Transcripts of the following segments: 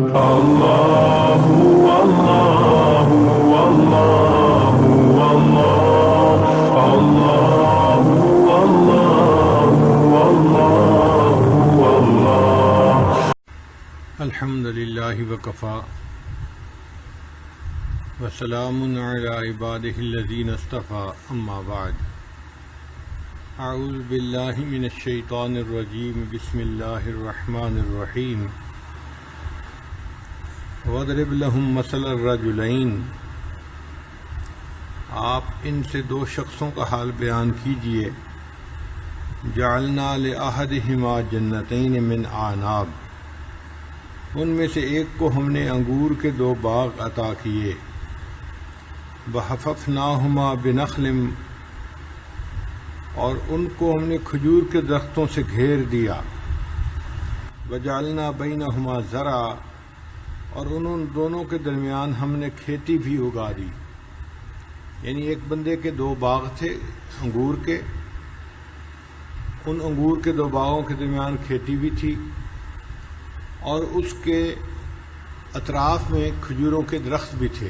الله والله والله والله الله والله والله والله. الحمد لله وكفى وسلام على عباده الذين اصطفى اما بعد. اعوذ بالله من الشیطان الرجیم. بسم اللہ الرحمن الرحیم. وَاضْرِبْ لَهُمْ مَثَلَ الرَّجُلَيْنِ. آپ ان سے دو شخصوں کا حال بیان کیجئے. جَعَلْنَا لِأَحَدِهِمَا جَنَّتَيْنِ مِنْ أَعْنَابٍ. ان میں سے ایک کو ہم نے انگور کے دو باغ عطا کیے. وَحَفَفْنَاهُمَا بِنَخْلٍ. اور ان کو ہم نے کھجور کے درختوں سے گھیر دیا. وَجَعَلْنَا بَيْنَهُمَا زَرْعًا. اور ان دونوں کے درمیان ہم نے کھیتی بھی اگا دی. یعنی ایک بندے کے دو باغ تھے انگور کے، ان انگور کے دو باغوں کے درمیان کھیتی بھی تھی اور اس کے اطراف میں کھجوروں کے درخت بھی تھے.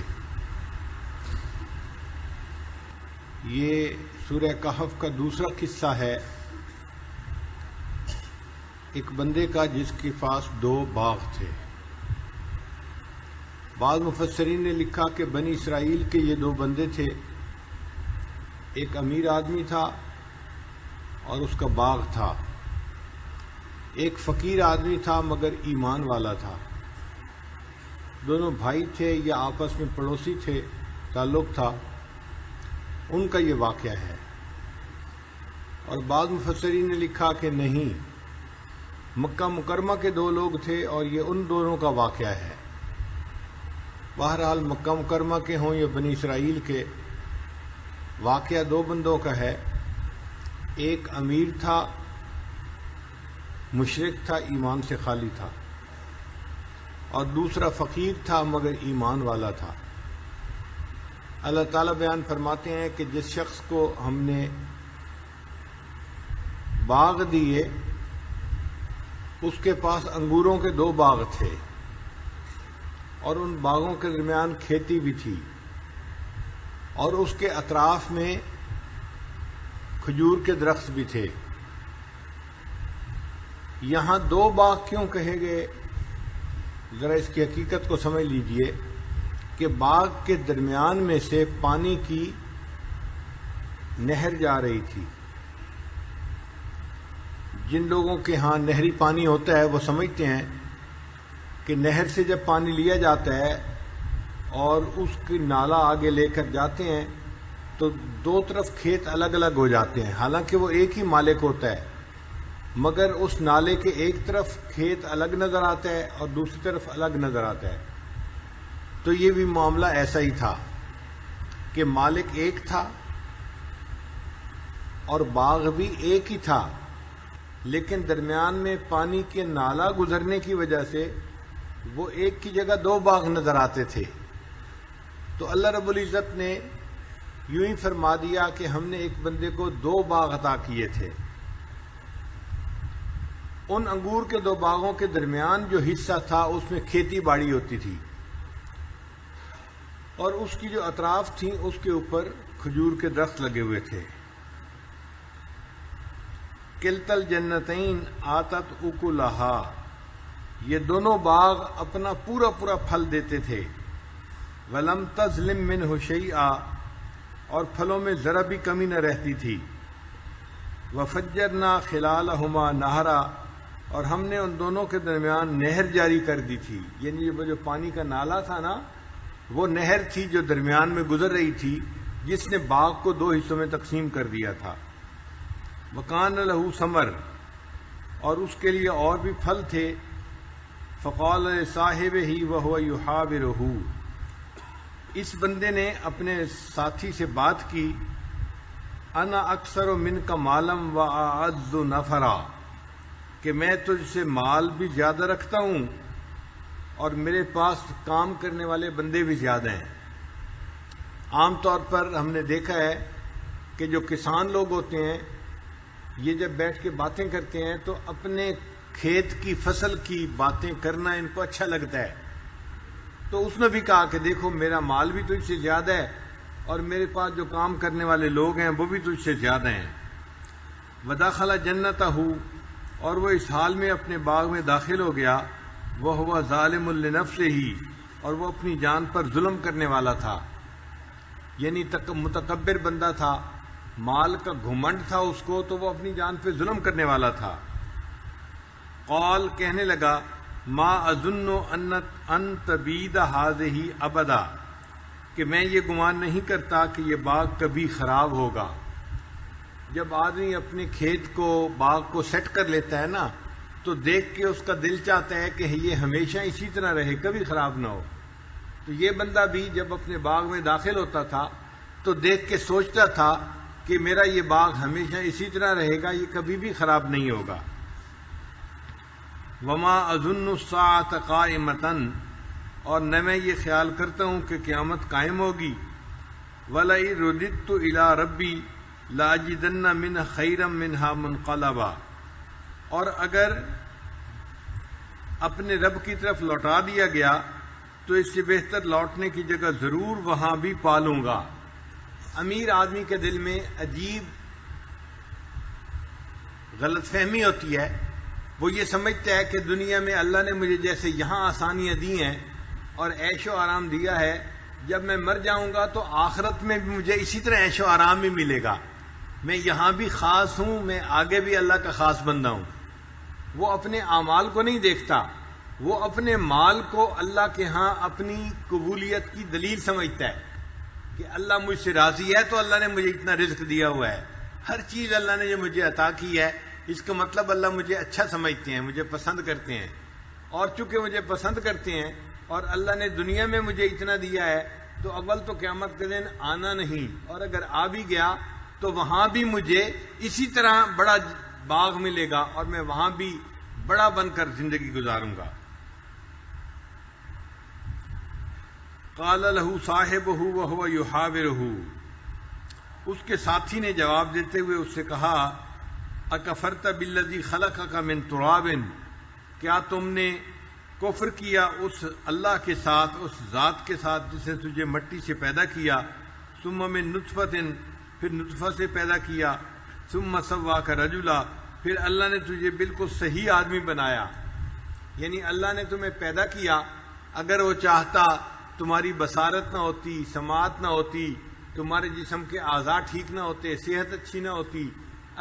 یہ سورہ کہف کا دوسرا قصہ ہے ایک بندے کا جس کے پاس دو باغ تھے. بعض مفسرین نے لکھا کہ بنی اسرائیل کے یہ دو بندے تھے. ایک امیر آدمی تھا اور اس کا باغ تھا. ایک فقیر آدمی تھا مگر ایمان والا تھا. دونوں بھائی تھے یا آپس میں پڑوسی تھے، تعلق تھا. ان کا یہ واقعہ ہے. اور بعض مفسرین نے لکھا کہ نہیں، مکہ مکرمہ کے دو لوگ تھے اور یہ ان دونوں کا واقعہ ہے. بہرحال مکہ مکرمہ کے ہوں یا بنی اسرائیل کے، واقعہ دو بندوں کا ہے. ایک امیر تھا، مشرک تھا، ایمان سے خالی تھا، اور دوسرا فقیر تھا مگر ایمان والا تھا. اللہ تعالیٰ بیان فرماتے ہیں کہ جس شخص کو ہم نے باغ دیے اس کے پاس انگوروں کے دو باغ تھے اور ان باغوں کے درمیان کھیتی بھی تھی اور اس کے اطراف میں کھجور کے درخت بھی تھے. یہاں دو باغ کیوں کہے گئے؟ ذرا اس کی حقیقت کو سمجھ لیجئے کہ باغ کے درمیان میں سے پانی کی نہر جا رہی تھی. جن لوگوں کے ہاں نہری پانی ہوتا ہے وہ سمجھتے ہیں کہ نہر سے جب پانی لیا جاتا ہے اور اس کی نالا آگے لے کر جاتے ہیں تو دو طرف کھیت الگ الگ ہو جاتے ہیں. حالانکہ وہ ایک ہی مالک ہوتا ہے مگر اس نالے کے ایک طرف کھیت الگ نظر آتا ہے اور دوسری طرف الگ نظر آتا ہے. تو یہ بھی معاملہ ایسا ہی تھا کہ مالک ایک تھا اور باغ بھی ایک ہی تھا، لیکن درمیان میں پانی کے نالا گزرنے کی وجہ سے وہ ایک کی جگہ دو باغ نظر آتے تھے. تو اللہ رب العزت نے یوں ہی فرما دیا کہ ہم نے ایک بندے کو دو باغ عطا کیے تھے. ان انگور کے دو باغوں کے درمیان جو حصہ تھا اس میں کھیتی باڑی ہوتی تھی اور اس کی جو اطراف تھیں اس کے اوپر کھجور کے درخت لگے ہوئے تھے. کلتا الجنتین آتت اکلہا. یہ دونوں باغ اپنا پورا پورا پھل دیتے تھے. ولم تظلم منہ شیئا. اور پھلوں میں ذرا بھی کمی نہ رہتی تھی. وفجرنا خلالہما نہرا. اور ہم نے ان دونوں کے درمیان نہر جاری کر دی تھی. یعنی وہ جو پانی کا نالا تھا نا، وہ نہر تھی جو درمیان میں گزر رہی تھی، جس نے باغ کو دو حصوں میں تقسیم کر دیا تھا. وکان لہ ثمر. اور اس کے لیے اور بھی پھل تھے. فقال لصاحبہ وہو یحاورہ. اس بندے نے اپنے ساتھی سے بات کی، انا اکثر منک مالا واعز نفرا، کہ میں تجھ سے مال بھی زیادہ رکھتا ہوں اور میرے پاس کام کرنے والے بندے بھی زیادہ ہیں. عام طور پر ہم نے دیکھا ہے کہ جو کسان لوگ ہوتے ہیں یہ جب بیٹھ کے باتیں کرتے ہیں تو اپنے کھیت کی فصل کی باتیں کرنا ان کو اچھا لگتا ہے. تو اس نے بھی کہا کہ دیکھو میرا مال بھی تجھ سے زیادہ ہے اور میرے پاس جو کام کرنے والے لوگ ہیں وہ بھی تجھ سے زیادہ ہیں. ودخل جنتہ، اور وہ اس حال میں اپنے باغ میں داخل ہو گیا، وہو ظالم لنفسہ، اور وہ اپنی جان پر ظلم کرنے والا تھا، یعنی متکبر بندہ تھا، مال کا گھمنڈ تھا اس کو، تو وہ اپنی جان پہ ظلم کرنے والا تھا. قال، کہنے لگا، ما اظن ان تبید ہذہ ابدا، کہ میں یہ گمان نہیں کرتا کہ یہ باغ کبھی خراب ہوگا. جب آدمی اپنے کھیت کو، باغ کو سیٹ کر لیتا ہے نا، تو دیکھ کے اس کا دل چاہتا ہے کہ یہ ہمیشہ اسی طرح رہے، کبھی خراب نہ ہو. تو یہ بندہ بھی جب اپنے باغ میں داخل ہوتا تھا تو دیکھ کے سوچتا تھا کہ میرا یہ باغ ہمیشہ اسی طرح رہے گا، یہ کبھی بھی خراب نہیں ہوگا. وما اظن الساعۃ قائمۃ، اور نہ میں یہ خیال کرتا ہوں کہ قیامت قائم ہوگی. وَلَئِن رُدِدتُّ إِلَىٰ رَبِّي لَأَجِدَنَّ مِنْ خَيْرًا مِنْهَا مُنْقَلَبًا، اور اگر اپنے رب کی طرف لوٹا دیا گیا تو اس سے بہتر لوٹنے کی جگہ ضرور وہاں بھی پالوں گا. امیر آدمی کے دل میں عجیب غلط فہمی ہوتی ہے، وہ یہ سمجھتا ہے کہ دنیا میں اللہ نے مجھے جیسے یہاں آسانیاں دی ہیں اور عیش و آرام دیا ہے، جب میں مر جاؤں گا تو آخرت میں بھی مجھے اسی طرح عیش و آرام ہی ملے گا. میں یہاں بھی خاص ہوں، میں آگے بھی اللہ کا خاص بندہ ہوں. وہ اپنے اعمال کو نہیں دیکھتا، وہ اپنے مال کو اللہ کے ہاں اپنی قبولیت کی دلیل سمجھتا ہے کہ اللہ مجھ سے راضی ہے تو اللہ نے مجھے اتنا رزق دیا ہوا ہے، ہر چیز اللہ نے جو مجھے عطا کی ہے اس کا مطلب اللہ مجھے اچھا سمجھتے ہیں، مجھے پسند کرتے ہیں. اور چونکہ مجھے پسند کرتے ہیں اور اللہ نے دنیا میں مجھے اتنا دیا ہے تو اول تو قیامت کے دن آنا نہیں، اور اگر آ بھی گیا تو وہاں بھی مجھے اسی طرح بڑا باغ ملے گا اور میں وہاں بھی بڑا بن کر زندگی گزاروں گا. قال له صاحبه وهو يحاوره، اس کے ساتھی نے جواب دیتے ہوئے اس سے کہا، اکفرت بالذی خلقک من تراب، کیا تم نے کفر کیا اس اللہ کے ساتھ، اس ذات کے ساتھ جس نے تجھے مٹی سے پیدا کیا، ثم من نطفۃ، پھر نطفہ سے پیدا کیا، ثم سواک رجلا، پھر اللہ نے تجھے بالکل صحیح آدمی بنایا. یعنی اللہ نے تمہیں پیدا کیا، اگر وہ چاہتا تمہاری بصارت نہ ہوتی، سماعت نہ ہوتی، تمہارے جسم کے اعضاء ٹھیک نہ ہوتے، صحت اچھی نہ ہوتی،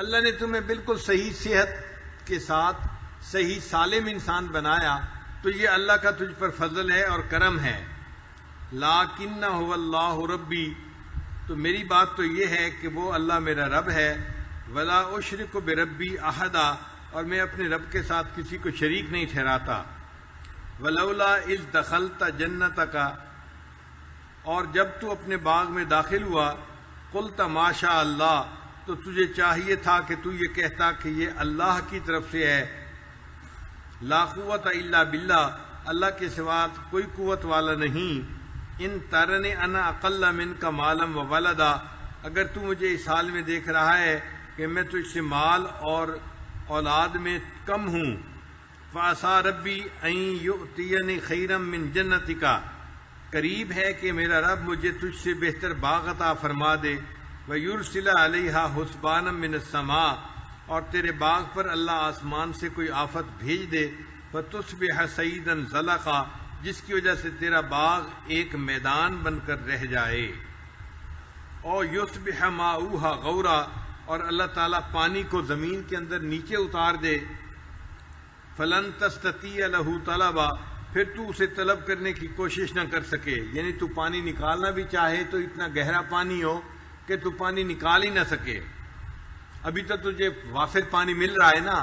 اللہ نے تمہیں بالکل صحیح صحت کے ساتھ صحیح سالم انسان بنایا، تو یہ اللہ کا تجھ پر فضل ہے اور کرم ہے. لیکن هو اللہ ربی، تو میری بات تو یہ ہے کہ وہ اللہ میرا رب ہے. ولا اشرک بربی احدا، اور میں اپنے رب کے ساتھ کسی کو شریک نہیں ٹھہراتا. ولولا اذ دخلت جنتک، اور جب تو اپنے باغ میں داخل ہوا، قلت ما شاء اللہ، تو تجھے چاہیے تھا کہ تو یہ کہتا کہ یہ اللہ کی طرف سے ہے. لا قوت الا باللہ، اللہ کے سوا کوئی قوت والا نہیں. ان ترنی انا اقل منک مالا و ولدا، اگر تو مجھے اس حال میں دیکھ رہا ہے کہ میں تجھ سے مال اور اولاد میں کم ہوں، فعسى ربی ان یؤتینی خیرا من جنتک، قریب ہے کہ میرا رب مجھے تجھ سے بہتر باغ عطا فرما دے. ویرسل علیہا حسبانا من السماء، اور تیرے باغ پر اللہ آسمان سے کوئی آفت بھیج دے. فتصبح صعیدا زلقا، جس کی وجہ سے تیرا باغ ایک میدان بن کر رہ جائے. اور یصبح ماؤہا غورا، اور اللہ تعالیٰ پانی کو زمین کے اندر نیچے اتار دے. فلن تستطیع له طلبا، پھر تو اسے طلب کرنے کی کوشش نہ کر سکے. یعنی تو پانی نکالنا بھی چاہے تو اتنا گہرا پانی ہو کہ تو پانی نکال ہی نہ سکے. ابھی تو تجھے وافر پانی مل رہا ہے نا،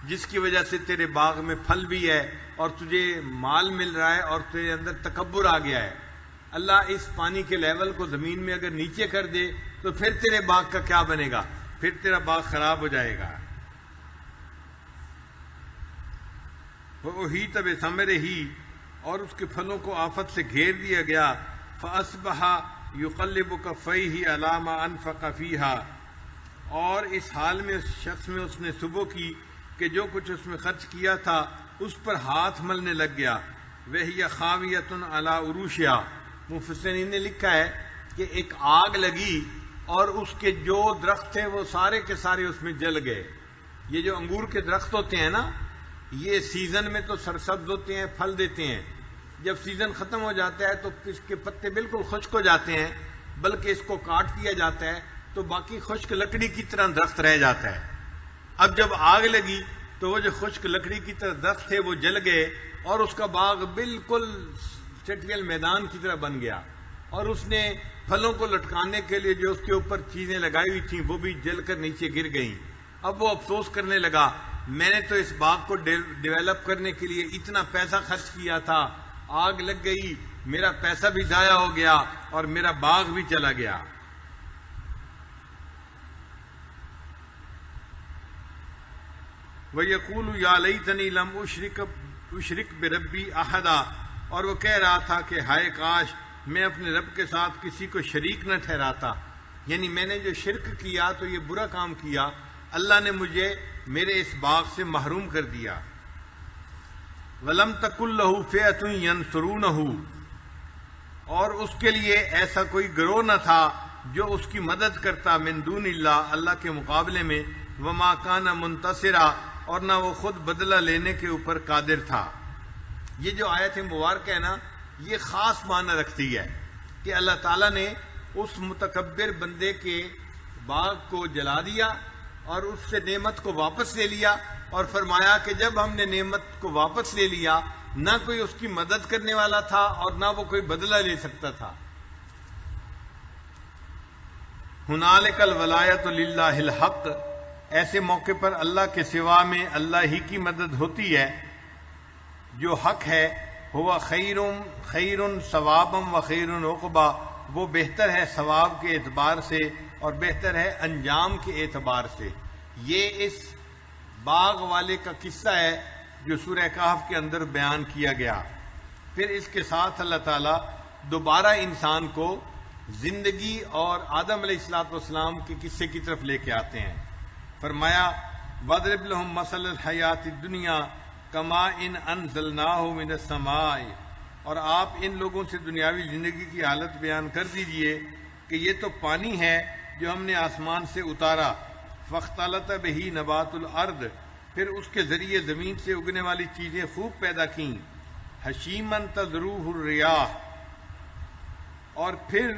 جس کی وجہ سے تیرے باغ میں پھل بھی ہے اور تجھے مال مل رہا ہے اور تیرے اندر تکبر آ گیا ہے. اللہ اس پانی کے لیول کو زمین میں اگر نیچے کر دے تو پھر تیرے باغ کا کیا بنے گا؟ پھر تیرا باغ خراب ہو جائے گا. وَأُحِيطَ بِثَمَرِهِ، اور اس کے پھلوں کو آفت سے گھیر دیا گیا. فَأَصْبَحَ يُقَلِّبُ كَفَّيْهِ عَلَى مَا أَنفَقَ فِيهَا، اور اس حال میں اس شخص میں اس نے صبح کی کہ جو کچھ اس میں خرچ کیا تھا اس پر ہاتھ ملنے لگ گیا. وہی خاویۃ علی عروشہا، مفسرین نے لکھا ہے کہ ایک آگ لگی اور اس کے جو درخت تھے وہ سارے کے سارے اس میں جل گئے۔ یہ جو انگور کے درخت ہوتے ہیں نا، یہ سیزن میں تو سرسبز ہوتے ہیں، پھل دیتے ہیں، جب سیزن ختم ہو جاتا ہے تو اس کے پتے بالکل خشک ہو جاتے ہیں، بلکہ اس کو کاٹ دیا جاتا ہے تو باقی خشک لکڑی کی طرح درخت رہ جاتا ہے۔ اب جب آگ لگی تو وہ جو خشک لکڑی کی طرح درخت تھے وہ جل گئے اور اس کا باغ بالکل چٹیل میدان کی طرح بن گیا، اور اس نے پھلوں کو لٹکانے کے لیے جو اس کے اوپر چیزیں لگائی ہوئی تھیں وہ بھی جل کر نیچے گر گئیں۔ اب وہ افسوس کرنے لگا، میں نے تو اس باغ کو ڈیولپ کرنے کے لیے اتنا پیسہ خرچ کیا تھا، آگ لگ گئی، میرا پیسہ بھی ضائع ہو گیا اور میرا باغ بھی چلا گیا۔ وَيَقُولُ يَا لَيْتَنِي لَمْ أُشْرِكْ بِرَبِّي أَحَدًا، اور وہ کہہ رہا تھا کہ ہائے کاش میں اپنے رب کے ساتھ کسی کو شریک نہ ٹھہراتا، یعنی میں نے جو شرک کیا تو یہ برا کام کیا، اللہ نے مجھے میرے اس باغ سے محروم کر دیا۔ وَلَمْ تَكُنْ لَهُ فِئَةٌ يَنْصُرُونَهُ، اور اس کے لیے ایسا کوئی گروہ نہ تھا جو اس کی مدد کرتا، من دون اللہ، اللہ کے مقابلے میں، وَمَا كَانَ مُنْتَصِرًا، اور نہ وہ خود بدلہ لینے کے اوپر قادر تھا۔ یہ جو آیت مبارکہ ہے نا، یہ خاص معنی رکھتی ہے کہ اللہ تعالیٰ نے اس متکبر بندے کے باغ کو جلا دیا اور اس سے نعمت کو واپس لے لیا، اور فرمایا کہ جب ہم نے نعمت کو واپس لے لیا نہ کوئی اس کی مدد کرنے والا تھا اور نہ وہ کوئی بدلہ لے سکتا تھا۔ ہنالک الولایۃ للہ الحق، ایسے موقع پر اللہ کے سوا میں اللہ ہی کی مدد ہوتی ہے جو حق ہے۔ ہوا خیر ثوابا و خیر عقبا، وہ بہتر ہے ثواب کے اعتبار سے اور بہتر ہے انجام کے اعتبار سے۔ یہ اس باغ والے کا قصہ ہے جو سورہ کہف کے اندر بیان کیا گیا۔ پھر اس کے ساتھ اللہ تعالیٰ دوبارہ انسان کو زندگی اور آدم علیہ الصلوۃ والسلام کے قصے کی طرف لے کے آتے ہیں۔ فرمایا وَاضْرِبْ لَهُم مَثَلَ الْحَيَاةِ الدُّنْيَا كَمَاءٍ أَنزَلْنَاهُ مِنَ السَّمَاءِ، اور آپ ان لوگوں سے دنیاوی زندگی کی حالت بیان کر دیجئے کہ یہ تو پانی ہے جو ہم نے آسمان سے اتارا، فاختلط بہ نبات الارض، پھر اس کے ذریعے زمین سے اگنے والی چیزیں خوب پیدا کیں، حشیما تذروہ الریاح، اور پھر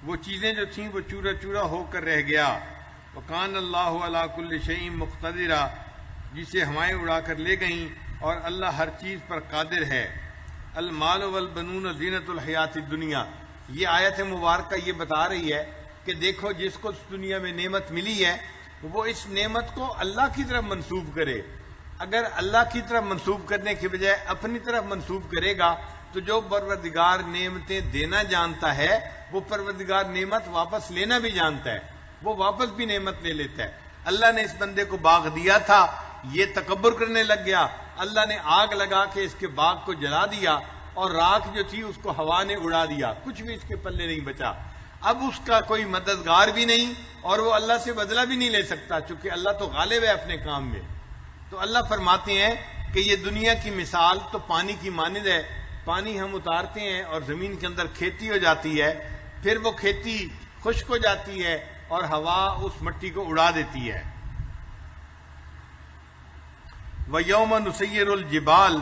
وہ چیزیں جو تھیں وہ چورا چورا ہو کر رہ گیا، وکان اللہ علی کل شیء مقتدرا، جسے ہوائیں اڑا کر لے گئیں اور اللہ ہر چیز پر قادر ہے۔ المال والبنون زینت الحیات الدنیا، یہ آیت مبارکہ یہ بتا رہی ہے کہ دیکھو جس کو اس دنیا میں نعمت ملی ہے وہ اس نعمت کو اللہ کی طرف منسوب کرے۔ اگر اللہ کی طرف منسوب کرنے کے بجائے اپنی طرف منسوب کرے گا تو جو پروردگار نعمتیں دینا جانتا ہے وہ پروردگار نعمت واپس لینا بھی جانتا ہے، وہ واپس بھی نعمت لے لیتا ہے۔ اللہ نے اس بندے کو باغ دیا تھا، یہ تکبر کرنے لگ گیا، اللہ نے آگ لگا کے اس کے باغ کو جلا دیا اور راکھ جو تھی اس کو ہوا نے اڑا دیا، کچھ بھی اس کے پلے نہیں بچا۔ اب اس کا کوئی مددگار بھی نہیں اور وہ اللہ سے بدلہ بھی نہیں لے سکتا، چونکہ اللہ تو غالب ہے اپنے کام میں۔ تو اللہ فرماتے ہیں کہ یہ دنیا کی مثال تو پانی کی مانند ہے، پانی ہم اتارتے ہیں اور زمین کے اندر کھیتی ہو جاتی ہے، پھر وہ کھیتی خشک ہو جاتی ہے اور ہوا اس مٹی کو اڑا دیتی ہے۔ وَيَوْمَ نُسَيِّرُ الْجِبَالَ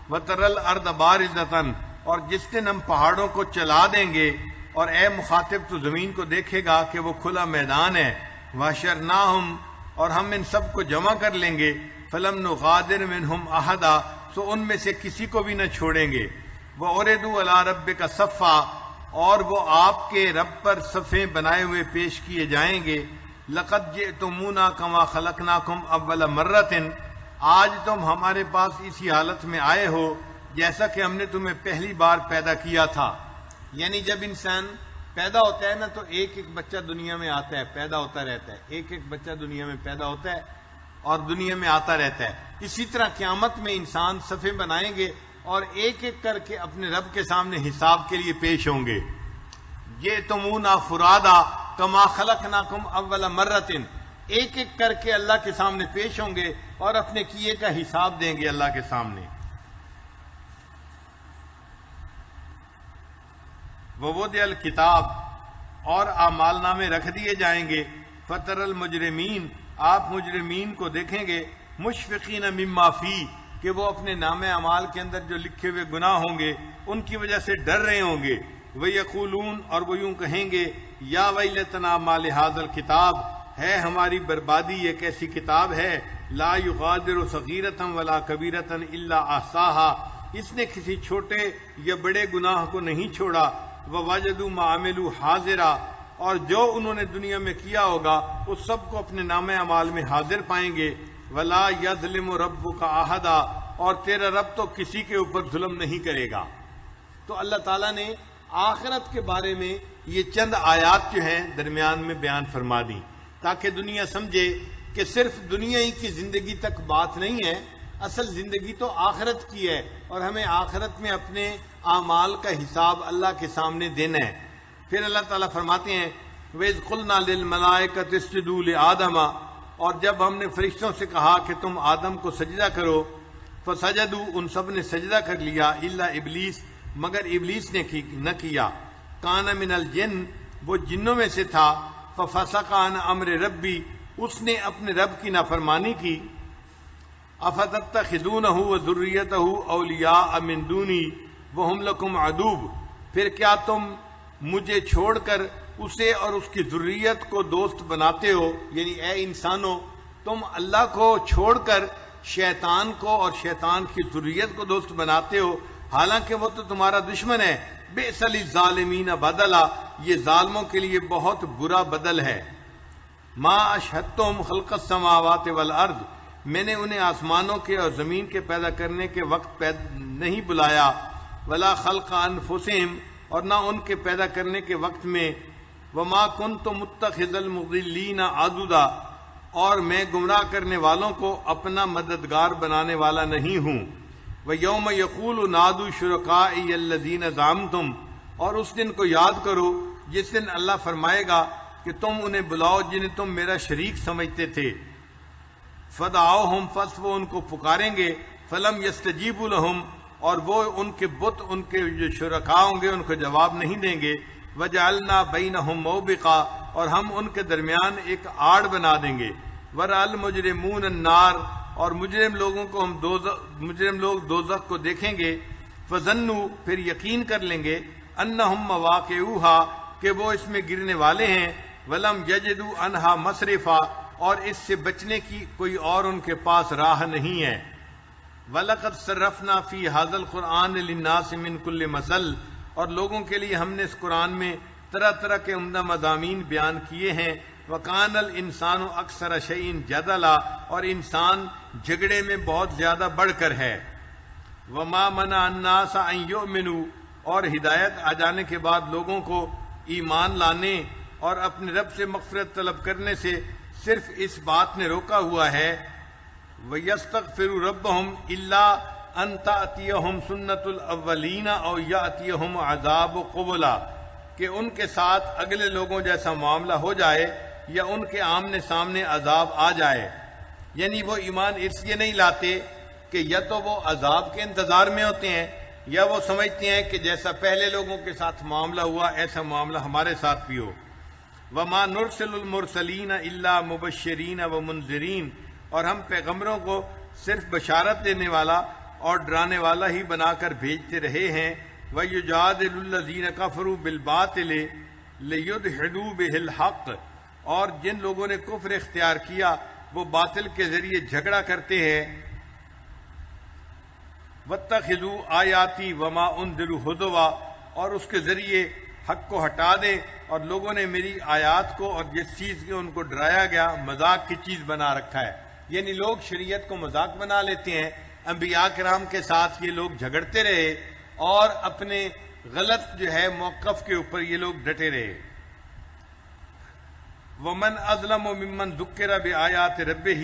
وَتَرَى الْأَرْضَ بَارِزَةً، اور جس دن ہم پہاڑوں کو چلا دیں گے اور اے مخاطب تو زمین کو دیکھے گا کہ وہ کھلا میدان ہے۔ وَحْشَرْنَاهُمْ، اور ہم ان سب کو جمع کر لیں گے، فَلَمْ نُغَادِرْ مِنْهُمْ أَحَدًا، سو ان میں سے کسی کو بھی نہ چھوڑیں گے۔ وَعُرِضُوا عَلَىٰ رَبِّكَ صَفًّا، اور وہ آپ کے رب پر صفیں بنائے ہوئے پیش کیے جائیں گے۔ لَقَدْ جِئْتُمُونَا كَمَا خَلَقْنَاكُمْ أَوَّلَ مَرَّةٍ، آج تم ہمارے پاس اسی حالت میں آئے ہو جیسا کہ ہم نے تمہیں پہلی بار پیدا کیا تھا۔ یعنی جب انسان پیدا ہوتا ہے نا تو ایک ایک بچہ دنیا میں آتا ہے، پیدا ہوتا رہتا ہے، ایک ایک بچہ دنیا میں پیدا ہوتا ہے اور دنیا میں آتا رہتا ہے۔ اسی طرح قیامت میں انسان صفیں بنائیں گے اور ایک ایک کر کے اپنے رب کے سامنے حساب کے لیے پیش ہوں گے۔ جئتمونا فرادا کما خلقناکم اول مرۃ، ایک ایک کر کے اللہ کے سامنے پیش ہوں گے اور اپنے کیے کا حساب دیں گے اللہ کے سامنے۔ ووضع الکتاب اور اعمال نامے رکھ دیے جائیں گے، فَتَرَى الْمُجْرِمِينَ آپ مجرمین کو دیکھیں گے، مشفقین مما فی کہ وہ اپنے نام اعمال کے اندر جو لکھے ہوئے گناہ ہوں گے ان کی وجہ سے ڈر رہے ہوں گے، وَيَقُولُونَ اور وہ یوں کہیں گے، یا ویلتنا ما لہذا الکتاب ہے ہماری بربادی یہ کیسی کتاب ہے، لا یغادر صغیرۃ ولا کبیرۃ الا احصاها اس نے کسی چھوٹے یا بڑے گناہ کو نہیں چھوڑا، ووجدوا ما عملوا حاضرا اور جو انہوں نے دنیا میں کیا ہوگا اس سب کو اپنے نام اعمال میں حاضر پائیں گے، ولا یظلم ربک احدا اور تیرا رب تو کسی کے اوپر ظلم نہیں کرے گا۔ تو اللہ تعالیٰ نے آخرت کے بارے میں یہ چند آیات جو ہیں درمیان میں بیان فرما دی تاکہ دنیا سمجھے کہ صرف دنیا ہی کی زندگی تک بات نہیں ہے، اصل زندگی تو آخرت کی ہے اور ہمیں آخرت میں اپنے اعمال کا حساب اللہ کے سامنے دینا ہے۔ پھر اللہ تعالیٰ فرماتے ہیں وَإِذْ قُلْنَا لِلْمَلَائِكَةِ اسْجُدُوا لِآدَمَ اور جب ہم نے فرشتوں سے کہا کہ تم آدم کو سجدہ کرو، فسجدوا ان سب نے سجدہ کر لیا، الا ابلیس مگر ابلیس نے نہ کیا، کان من الجن وہ جنوں میں سے تھا، ففسق عن امر ربی اس نے اپنے رب کی نافرمانی کی، افتتخذونہ وذریتہ اولیاء من دونی وہم لکم عدو پھر کیا تم مجھے چھوڑ کر اسے اور اس کی ذریت کو دوست بناتے ہو، یعنی اے انسانوں تم اللہ کو چھوڑ کر شیطان کو اور شیطان کی ذریت کو دوست بناتے ہو، حالانکہ وہ تو تمہارا دشمن ہے، بئس للظالمین بدلا یہ ظالموں کے لیے بہت برا بدل ہے، ما اشہدتم خلق السماوات والارض میں نے انہیں آسمانوں کے اور زمین کے پیدا کرنے کے وقت نہیں بلایا، ولا خلق انفسہم اور نہ ان کے پیدا کرنے کے وقت میں، وما کنت متخذ المضلین عضدا اور میں گمراہ کرنے والوں کو اپنا مددگار بنانے والا نہیں ہوں، وَيَوْمَ يَقُولُ نَادُوا شُرَكَائِيَ الَّذِينَ زَعَمْتُمْ اور اس دن کو یاد کرو جس دن اللہ فرمائے گا کہ تم انہیں بلاؤ جنہیں تم میرا شریک سمجھتے تھے، فَدَعَوْهُمْ پس وہ ان کو پکاریں گے، فَلَمْ يَسْتَجِيبُوا لَهُمْ اور وہ ان کے بت ان کے جو شرکاء ہوں گے ان کو جواب نہیں دیں گے، وَجَعَلْنَا بَيْنَهُمْ مَوْبِقًا اور ہم ان کے درمیان ایک آڑ بنا دیں گے، وَرَأَى الْمُجْرِمُونَ النَّارَ اور مجرم لوگوں کو ہم مجرم لوگ دوزخ کو دیکھیں گے، فَظَنُّوا پھر یقین کر لیں گے، أَنَّهُمْ مَوَاقِعُوهَا کہ وہ اس میں گرنے والے ہیں، وَلَمْ يَجِدُوا عَنْهَا مَصْرِفًا اور اس سے بچنے کی کوئی اور ان کے پاس راہ نہیں ہے، وَلَقَدْ صَرَّفْنَا فِي هَذَا الْقُرْآنِ لِلنَّاسِ مِنْ كُلِّ مَثَلٍ اور لوگوں کے لیے ہم نے اس قرآن میں طرح طرح کے عمدہ مضامین بیان کیے ہیں، وَكَانَ الْإِنسَانُ أَكْثَرَ شَيْءٍ جَدَلًا اور انسان جھگڑے میں بہت زیادہ بڑھ کر ہے، وَمَا مَنَعَ النَّاسَ أَن يُؤْمِنُوا اور ہدایت آ جانے کے بعد لوگوں کو ایمان لانے اور اپنے رب سے مغفرت طلب کرنے سے صرف اس بات نے روکا ہوا ہے، وَيَسْتَغْفِرُوا رَبَّهُمْ إِلَّا أَن تَأْتِيَهُمْ سُنَّةُ الْأَوَّلِينَ أَوْ يَأْتِيَهُمْ عَذَابُ قُبُلًا کہ ان کے ساتھ اگلے لوگوں جیسا معاملہ ہو جائے یا ان کے آمنے سامنے عذاب آ جائے، یعنی وہ ایمان اس لیے نہیں لاتے کہ یا تو وہ عذاب کے انتظار میں ہوتے ہیں یا وہ سمجھتے ہیں کہ جیسا پہلے لوگوں کے ساتھ معاملہ ہوا ایسا معاملہ ہمارے ساتھ بھی ہو، وَمَا نُرْسِلُ الْمُرْسَلِينَ إِلَّا مُبَشِّرِينَ وَمُنذِرِينَ اور ہم پیغمبروں کو صرف بشارت دینے والا اور ڈرانے والا ہی بنا کر بھیجتے رہے ہیں، وَيُجَادِلُ الَّذِينَ كَفَرُوا بِالْبَاطِلِ لِيُدْحِضُوا بِهِ الْحَقَّ اور جن لوگوں نے کفر اختیار کیا وہ باطل کے ذریعے جھگڑا کرتے ہیں، وَاتَّخِذُوا آیَاتِي وَمَا أُنذِرُوا هُزُوًا اور اس کے ذریعے حق کو ہٹا دیں اور لوگوں نے میری آیات کو اور جس چیز کے ان کو ڈرایا گیا مذاق کی چیز بنا رکھا ہے، یعنی لوگ شریعت کو مذاق بنا لیتے ہیں، انبیاء کرام کے ساتھ یہ لوگ جھگڑتے رہے اور اپنے غلط جو ہے موقف کے اوپر یہ لوگ ڈٹے رہے، وَمَنْ أَظْلَمُ مِمَّنْ ذُكِّرَ بِآيَاتِ رَبِّهِ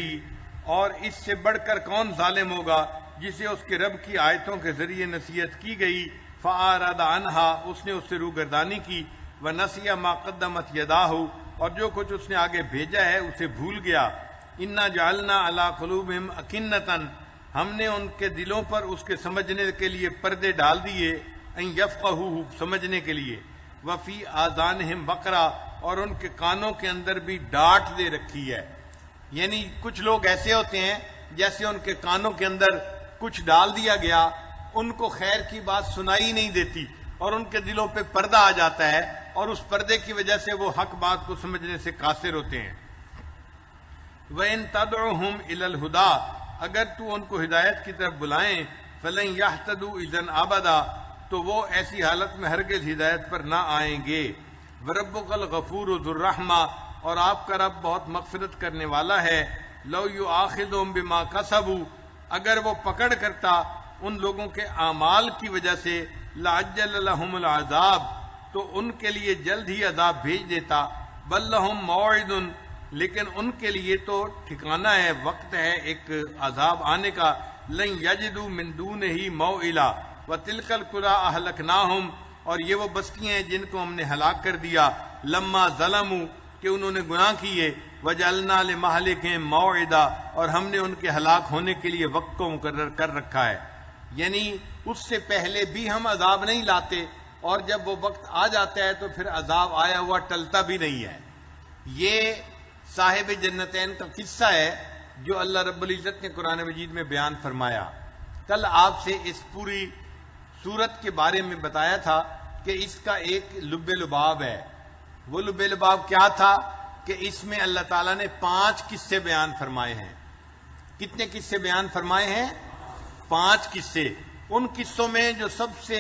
اور اس سے بڑھ کر کون ظالم ہوگا جسے اس کے رب کی آیتوں کے ذریعے نصیحت کی گئی، فَأَعْرَضَ عَنْهَا اس نے اس سے روگردانی کی، وَنَسِيَ مَا قَدَّمَتْ يَدَاهُ اور جو کچھ اس نے آگے بھیجا ہے اسے بھول گیا، إِنَّا جَعَلْنَا عَلَىٰ قُلُوبِهِمْ أَكِنَّةً ہم نے ان کے دلوں پر اس کے سمجھنے کے لیے پردے ڈال دیے، أَن يَفْقَهُوهُ سمجھنے کے لیے، وفی آذانہم وقرا، اور ان کے کانوں کے اندر بھی ڈانٹ دے رکھی ہے۔ یعنی کچھ لوگ ایسے ہوتے ہیں جیسے ان کے کانوں کے اندر کچھ ڈال دیا گیا، ان کو خیر کی بات سنائی نہیں دیتی اور ان کے دلوں پہ پردہ آ جاتا ہے، اور اس پردے کی وجہ سے وہ حق بات کو سمجھنے سے قاصر ہوتے ہیں۔ وَإِن تَدْعُهُمْ إِلَى الْهُدَىٰ، اگر تو ان کو ہدایت کی طرف بلائیں، فَلَن يَهْتَدُوا إِذًا أَبَدًا، تو وہ ایسی حالت میں ہرگز ہدایت پر نہ آئیں گے۔ وَرَبُّكَ الْغَفُورُ ذُو الرَّحْمَةِ، اور آپ کا رب بہت مغفرت کرنے والا ہے۔ لَوْ يُؤَاخِذُهُم بِمَا كَسَبُوا، اگر وہ پکڑ کرتا ان لوگوں کے اعمال کی وجہ سے، لَعَجَّلَ لَهُمُ الْعَذَابَ، تو ان کے لیے جلد ہی عذاب بھیج دیتا۔ بل لہم موعد، لیکن ان کے لیے تو ٹھکانہ ہے، وقت ہے ایک عذاب آنے کا۔ لن یجدوا من دونہ موئلا، وتلک القری اہلکناہم، اور یہ وہ بستیاں ہیں جن کو ہم نے ہلاک کر دیا، لما ظلموا، کہ انہوں نے گناہ کیے، وجعلنا لمہلکہم موعدا، اور ہم نے ان کے ہلاک ہونے کے لیے وقت کو مقرر کر رکھا ہے۔ یعنی اس سے پہلے بھی ہم عذاب نہیں لاتے، اور جب وہ وقت آ جاتا ہے تو پھر عذاب آیا ہوا ٹلتا بھی نہیں ہے۔ یہ صاحب جنتین کا قصہ ہے جو اللہ رب العزت نے قرآن مجید میں بیان فرمایا۔ کل آپ سے اس پوری سورت کے بارے میں بتایا تھا کہ اس کا ایک لب لباب ہے۔ وہ لب لباب کیا تھا کہ اس میں اللہ تعالیٰ نے 5 قصے بیان فرمائے ہیں۔ کتنے قصے بیان فرمائے ہیں؟ 5 قصے۔ ان قصوں میں جو سب سے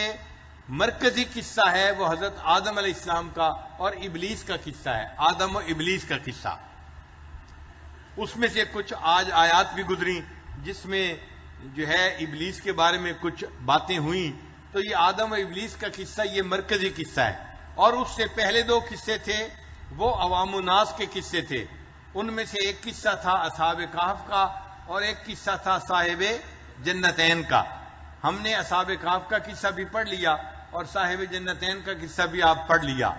مرکزی قصہ ہے وہ حضرت آدم علیہ السلام کا اور ابلیس کا قصہ ہے، آدم و ابلیس کا قصہ۔ اس میں سے کچھ آج آیات بھی گزری جس میں جو ہے ابلیس کے بارے میں کچھ باتیں ہوئیں، تو یہ آدم و ابلیس کا قصہ یہ مرکزی قصہ ہے۔ اور اس سے پہلے 2 قصے تھے وہ عوام الناس کے قصے تھے۔ ان میں سے ایک قصہ تھا اصحاب کہف کا اور ایک قصہ تھا صاحب جنتین کا۔ ہم نے اصحاب کہف کا قصہ بھی پڑھ لیا اور صاحب جنتین کا قصہ بھی آپ پڑھ لیا۔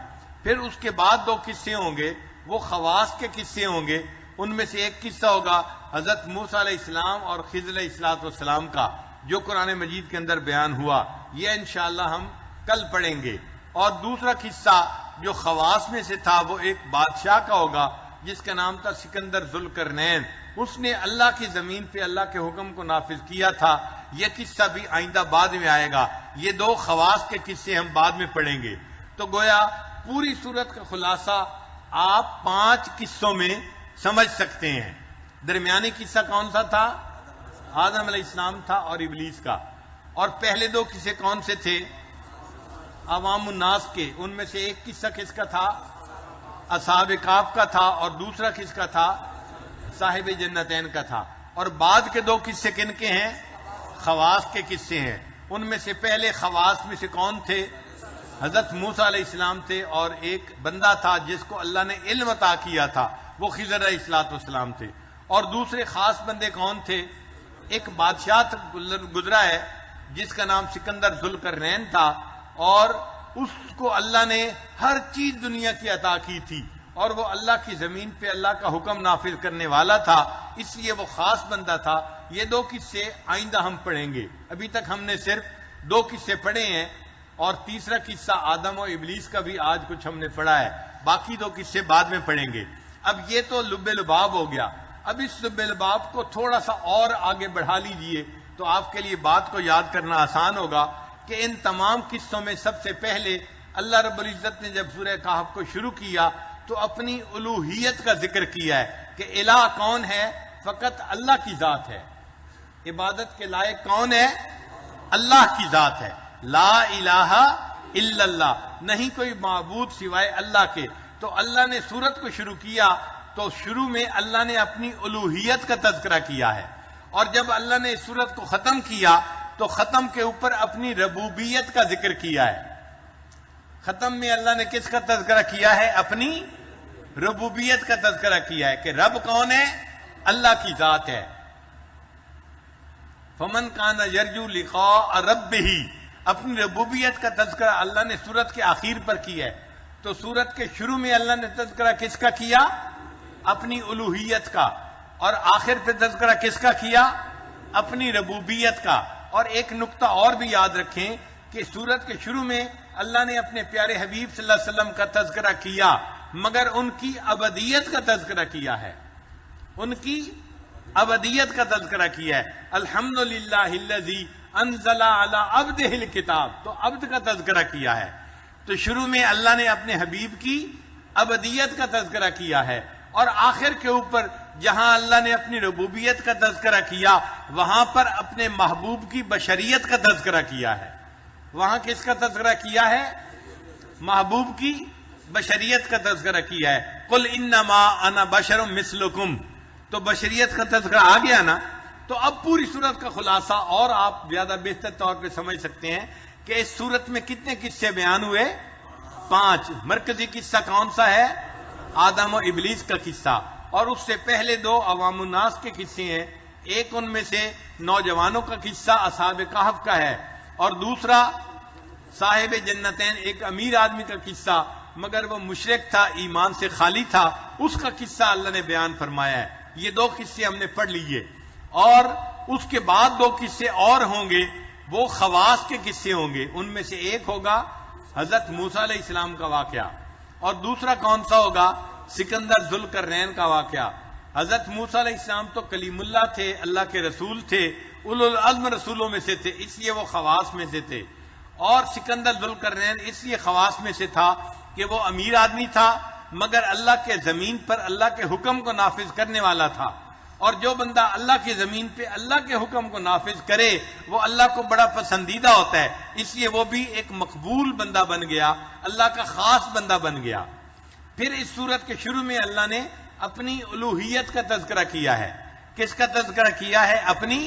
پھر اس کے بعد 2 قصے ہوں گے، وہ خواص کے قصے ہوں گے۔ ان میں سے ایک قصہ ہوگا حضرت موسیٰ علیہ السلام اور خضر علیہ السلام کا، جو قرآن مجید کے اندر بیان ہوا۔ یہ انشاءاللہ ہم کل پڑھیں گے۔ اور دوسرا قصہ جو خواص میں سے تھا وہ ایک بادشاہ کا ہوگا جس کا نام تھا سکندر ذوالقرنین۔ اس نے اللہ کی زمین پہ اللہ کے حکم کو نافذ کیا تھا۔ یہ قصہ بھی آئندہ بعد میں آئے گا۔ یہ 2 خواص کے قصے ہم بعد میں پڑھیں گے۔ تو گویا پوری سورت کا خلاصہ آپ 5 قصوں میں سمجھ سکتے ہیں۔ درمیانی قصہ کون سا تھا؟ آدم علیہ السلام تھا اور ابلیس کا۔ اور پہلے 2 قصے کون سے تھے؟ عوام الناس کے۔ ان میں سے ایک قصہ کس کا تھا؟ اصحاب کہف کا تھا، اور دوسرا کس کا تھا؟ صاحب جنتین کا تھا۔ اور بعد کے 2 قصے کن کے ہیں؟ خواص کے قصے ہیں۔ ان میں سے پہلے خواص میں سے کون تھے؟ حضرت موسیٰ علیہ السلام تھے، اور ایک بندہ تھا جس کو اللہ نے علم عطا کیا تھا، وہ خضر علیہ السلام تھے۔ اور دوسرے خاص بندے کون تھے؟ ایک بادشاہ گزرا ہے جس کا نام سکندر ذوالقرنین تھا، اور اس کو اللہ نے ہر چیز دنیا کی عطا کی تھی، اور وہ اللہ کی زمین پہ اللہ کا حکم نافذ کرنے والا تھا، اس لیے وہ خاص بندہ تھا۔ یہ 2 قصے آئندہ ہم پڑھیں گے۔ ابھی تک ہم نے صرف 2 قصے پڑھے ہیں، اور تیسرا قصہ آدم و ابلیس کا بھی آج کچھ ہم نے پڑھا ہے، باقی 2 قصے بعد میں پڑھیں گے۔ اب یہ تو لب لباب ہو گیا۔ اب اس لب لباب کو تھوڑا سا اور آگے بڑھا لیجئے تو آپ کے لیے بات کو یاد کرنا آسان ہوگا کہ ان تمام قصوں میں سب سے پہلے اللہ رب العزت نے جب سورہ کہف کو شروع کیا تو اپنی الوہیت کا ذکر کیا ہے کہ الہ کون ہے؟ فقط اللہ کی ذات ہے۔ عبادت کے لائق کون ہے؟ اللہ کی ذات ہے۔ لا الہ الا اللہ، نہیں کوئی معبود سوائے اللہ کے۔ تو اللہ نے سورت کو شروع کیا تو شروع میں اللہ نے اپنی الوہیت کا تذکرہ کیا ہے، اور جب اللہ نے سورت کو ختم کیا تو ختم کے اوپر اپنی ربوبیت کا ذکر کیا ہے۔ ختم میں اللہ نے کس کا تذکرہ کیا ہے؟ اپنی ربوبیت کا تذکرہ کیا ہے کہ رب کون ہے؟ اللہ کی ذات ہے۔ فمن کان یرجو لقاء ربہ، اپنی ربوبیت کا تذکرہ اللہ نے سورت کے آخر پر کیا ہے۔ تو سورت کے شروع میں اللہ نے تذکرہ کس کا کیا؟ اپنی الوہیت کا، اور آخر پہ تذکرہ کس کا کیا؟ اپنی ربوبیت کا۔ اور ایک نقطہ اور بھی یاد رکھیں کہ سورت کے شروع میں اللہ نے اپنے پیارے حبیب صلی اللہ علیہ وسلم کا تذکرہ کیا، مگر ان کی ابدیت کا تذکرہ کیا ہے، ان کی ابدیت کا تذکرہ کیا ہے۔ الحمدللہ الذی انزل علی عبدہ الکتاب، تو عبد کا تذکرہ کیا ہے۔ تو شروع میں اللہ نے اپنے حبیب کی ابدیت کا تذکرہ کیا ہے، اور آخر کے اوپر جہاں اللہ نے اپنی ربوبیت کا تذکرہ کیا وہاں پر اپنے محبوب کی بشریت کا تذکرہ کیا ہے۔ وہاں کس کا تذکرہ کیا ہے؟ محبوب کی بشریت کا تذکرہ کیا ہے۔ قل انما انا بشر مثلکم، تو بشریت کا تذکرہ آ گیا نا۔ تو اب پوری سورت کا خلاصہ اور آپ زیادہ بہتر طور پہ سمجھ سکتے ہیں کہ اس سورت میں کتنے قصے بیان ہوئے؟ 5۔ مرکزی قصہ کون سا ہے؟ آدم و ابلیس کا قصہ، اور اس سے پہلے 2 عوام الناس کے قصے ہیں۔ ایک ان میں سے نوجوانوں کا قصہ اصحاب کہف کا ہے، اور دوسرا صاحب جنتین ایک امیر آدمی کا قصہ، مگر وہ مشرک تھا، ایمان سے خالی تھا، اس کا قصہ اللہ نے بیان فرمایا ہے۔ یہ 2 قصے ہم نے پڑھ لیے، اور اس کے بعد 2 قصے اور ہوں گے، وہ خواص کے قصے ہوں گے۔ ان میں سے ایک ہوگا حضرت موسیٰ علیہ السلام کا واقعہ، اور دوسرا کون سا ہوگا؟ سکندر ذوالقرنین کا واقعہ۔ حضرت موسیٰ علیہ السلام تو کلیم اللہ تھے، اللہ کے رسول تھے، اولو العزم رسولوں میں سے تھے، اس لیے وہ خواص میں سے تھے، اور سکندر ذوالقرنین اس لیے خواص میں سے تھا کہ وہ امیر آدمی تھا، مگر اللہ کے زمین پر اللہ کے حکم کو نافذ کرنے والا تھا، اور جو بندہ اللہ کی زمین پہ اللہ کے حکم کو نافذ کرے وہ اللہ کو بڑا پسندیدہ ہوتا ہے، اس لیے وہ بھی ایک مقبول بندہ بن گیا، اللہ کا خاص بندہ بن گیا۔ پھر اس سورت کے شروع میں اللہ نے اپنی الوہیت کا تذکرہ کیا ہے۔ کس کا تذکرہ کیا ہے؟ اپنی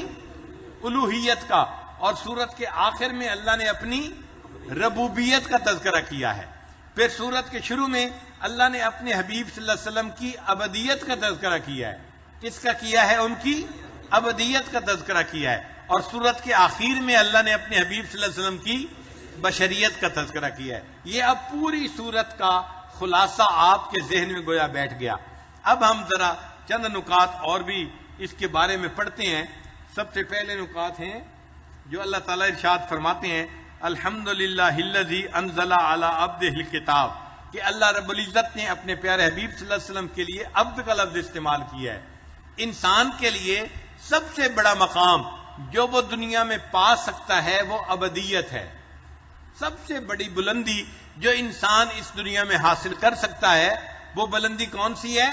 الوہیت کا۔ اور سورت کے آخر میں اللہ نے اپنی ربوبیت کا تذکرہ کیا ہے۔ پھر سورت کے شروع میں اللہ نے اپنے حبیب صلی اللہ علیہ وسلم کی ابدیت کا تذکرہ کیا ہے۔ کس کا کیا ہے؟ ان کی ابدیت کا تذکرہ کیا ہے۔ اور سورت کے آخر میں اللہ نے اپنے حبیب صلی اللہ علیہ وسلم کی بشریت کا تذکرہ کیا ہے۔ یہ اب پوری سورت کا خلاصہ آپ کے ذہن میں گویا بیٹھ گیا۔ اب ہم ذرا چند نکات اور بھی اس کے بارے میں پڑھتے ہیں۔ سب سے پہلے نکات ہیں جو اللہ تعالیٰ ارشاد فرماتے ہیں، الحمدللہ الذی انزل علی عبدہ الکتاب، کہ اللہ رب العزت نے اپنے پیارے حبیب صلی اللہ علیہ وسلم کے لیے عبد کا لفظ استعمال کیا ہے۔ انسان کے لیے سب سے بڑا مقام جو وہ دنیا میں پا سکتا ہے وہ ابدیت ہے۔ سب سے بڑی بلندی جو انسان اس دنیا میں حاصل کر سکتا ہے وہ بلندی کون سی ہے؟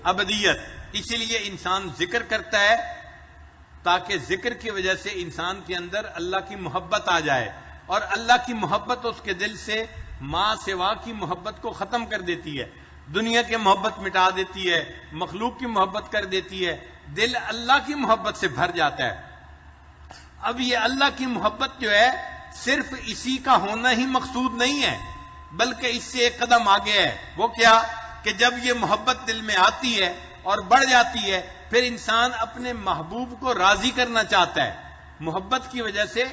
ابدیت۔ اسی لیے انسان ذکر کرتا ہے تاکہ ذکر کی وجہ سے انسان کے اندر اللہ کی محبت آ جائے، اور اللہ کی محبت اس کے دل سے ماں سوا کی محبت کو ختم کر دیتی ہے، دنیا کی محبت مٹا دیتی ہے، مخلوق کی محبت کر دیتی ہے، دل اللہ کی محبت سے بھر جاتا ہے۔ اب یہ اللہ کی محبت جو ہے صرف اسی کا ہونا ہی مقصود نہیں ہے، بلکہ اس سے ایک قدم آگے ہے۔ وہ کیا؟ کہ جب یہ محبت دل میں آتی ہے اور بڑھ جاتی ہے پھر انسان اپنے محبوب کو راضی کرنا چاہتا ہے۔ محبت کی وجہ سے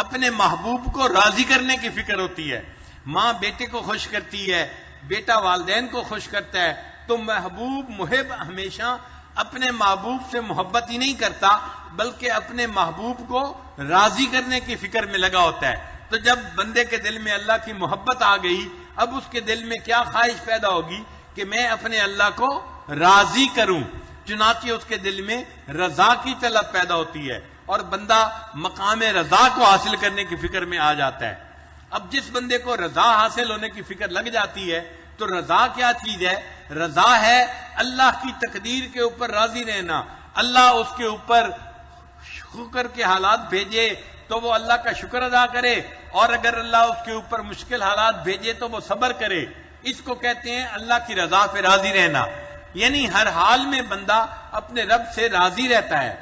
اپنے محبوب کو راضی کرنے کی فکر ہوتی ہے۔ ماں بیٹے کو خوش کرتی ہے، بیٹا والدین کو خوش کرتا ہے، تو محبوب محب ہمیشہ اپنے محبوب سے محبت ہی نہیں کرتا بلکہ اپنے محبوب کو راضی کرنے کی فکر میں لگا ہوتا ہے۔ تو جب بندے کے دل میں اللہ کی محبت آ گئی، اب اس کے دل میں کیا خواہش پیدا ہوگی کہ میں اپنے اللہ کو راضی کروں، چنانچہ اس کے دل میں رضا کی طلب پیدا ہوتی ہے، اور بندہ مقام رضا کو حاصل کرنے کی فکر میں آ جاتا ہے۔ اب جس بندے کو رضا حاصل ہونے کی فکر لگ جاتی ہے تو رضا کیا چیز ہے؟ رضا ہے اللہ کی تقدیر کے اوپر راضی رہنا، اللہ اس کے اوپر شکر کے حالات بھیجے تو وہ اللہ کا شکر ادا کرے، اور اگر اللہ اس کے اوپر مشکل حالات بھیجے تو وہ صبر کرے۔ اس کو کہتے ہیں اللہ کی رضا پہ راضی رہنا، یعنی ہر حال میں بندہ اپنے رب سے راضی رہتا ہے۔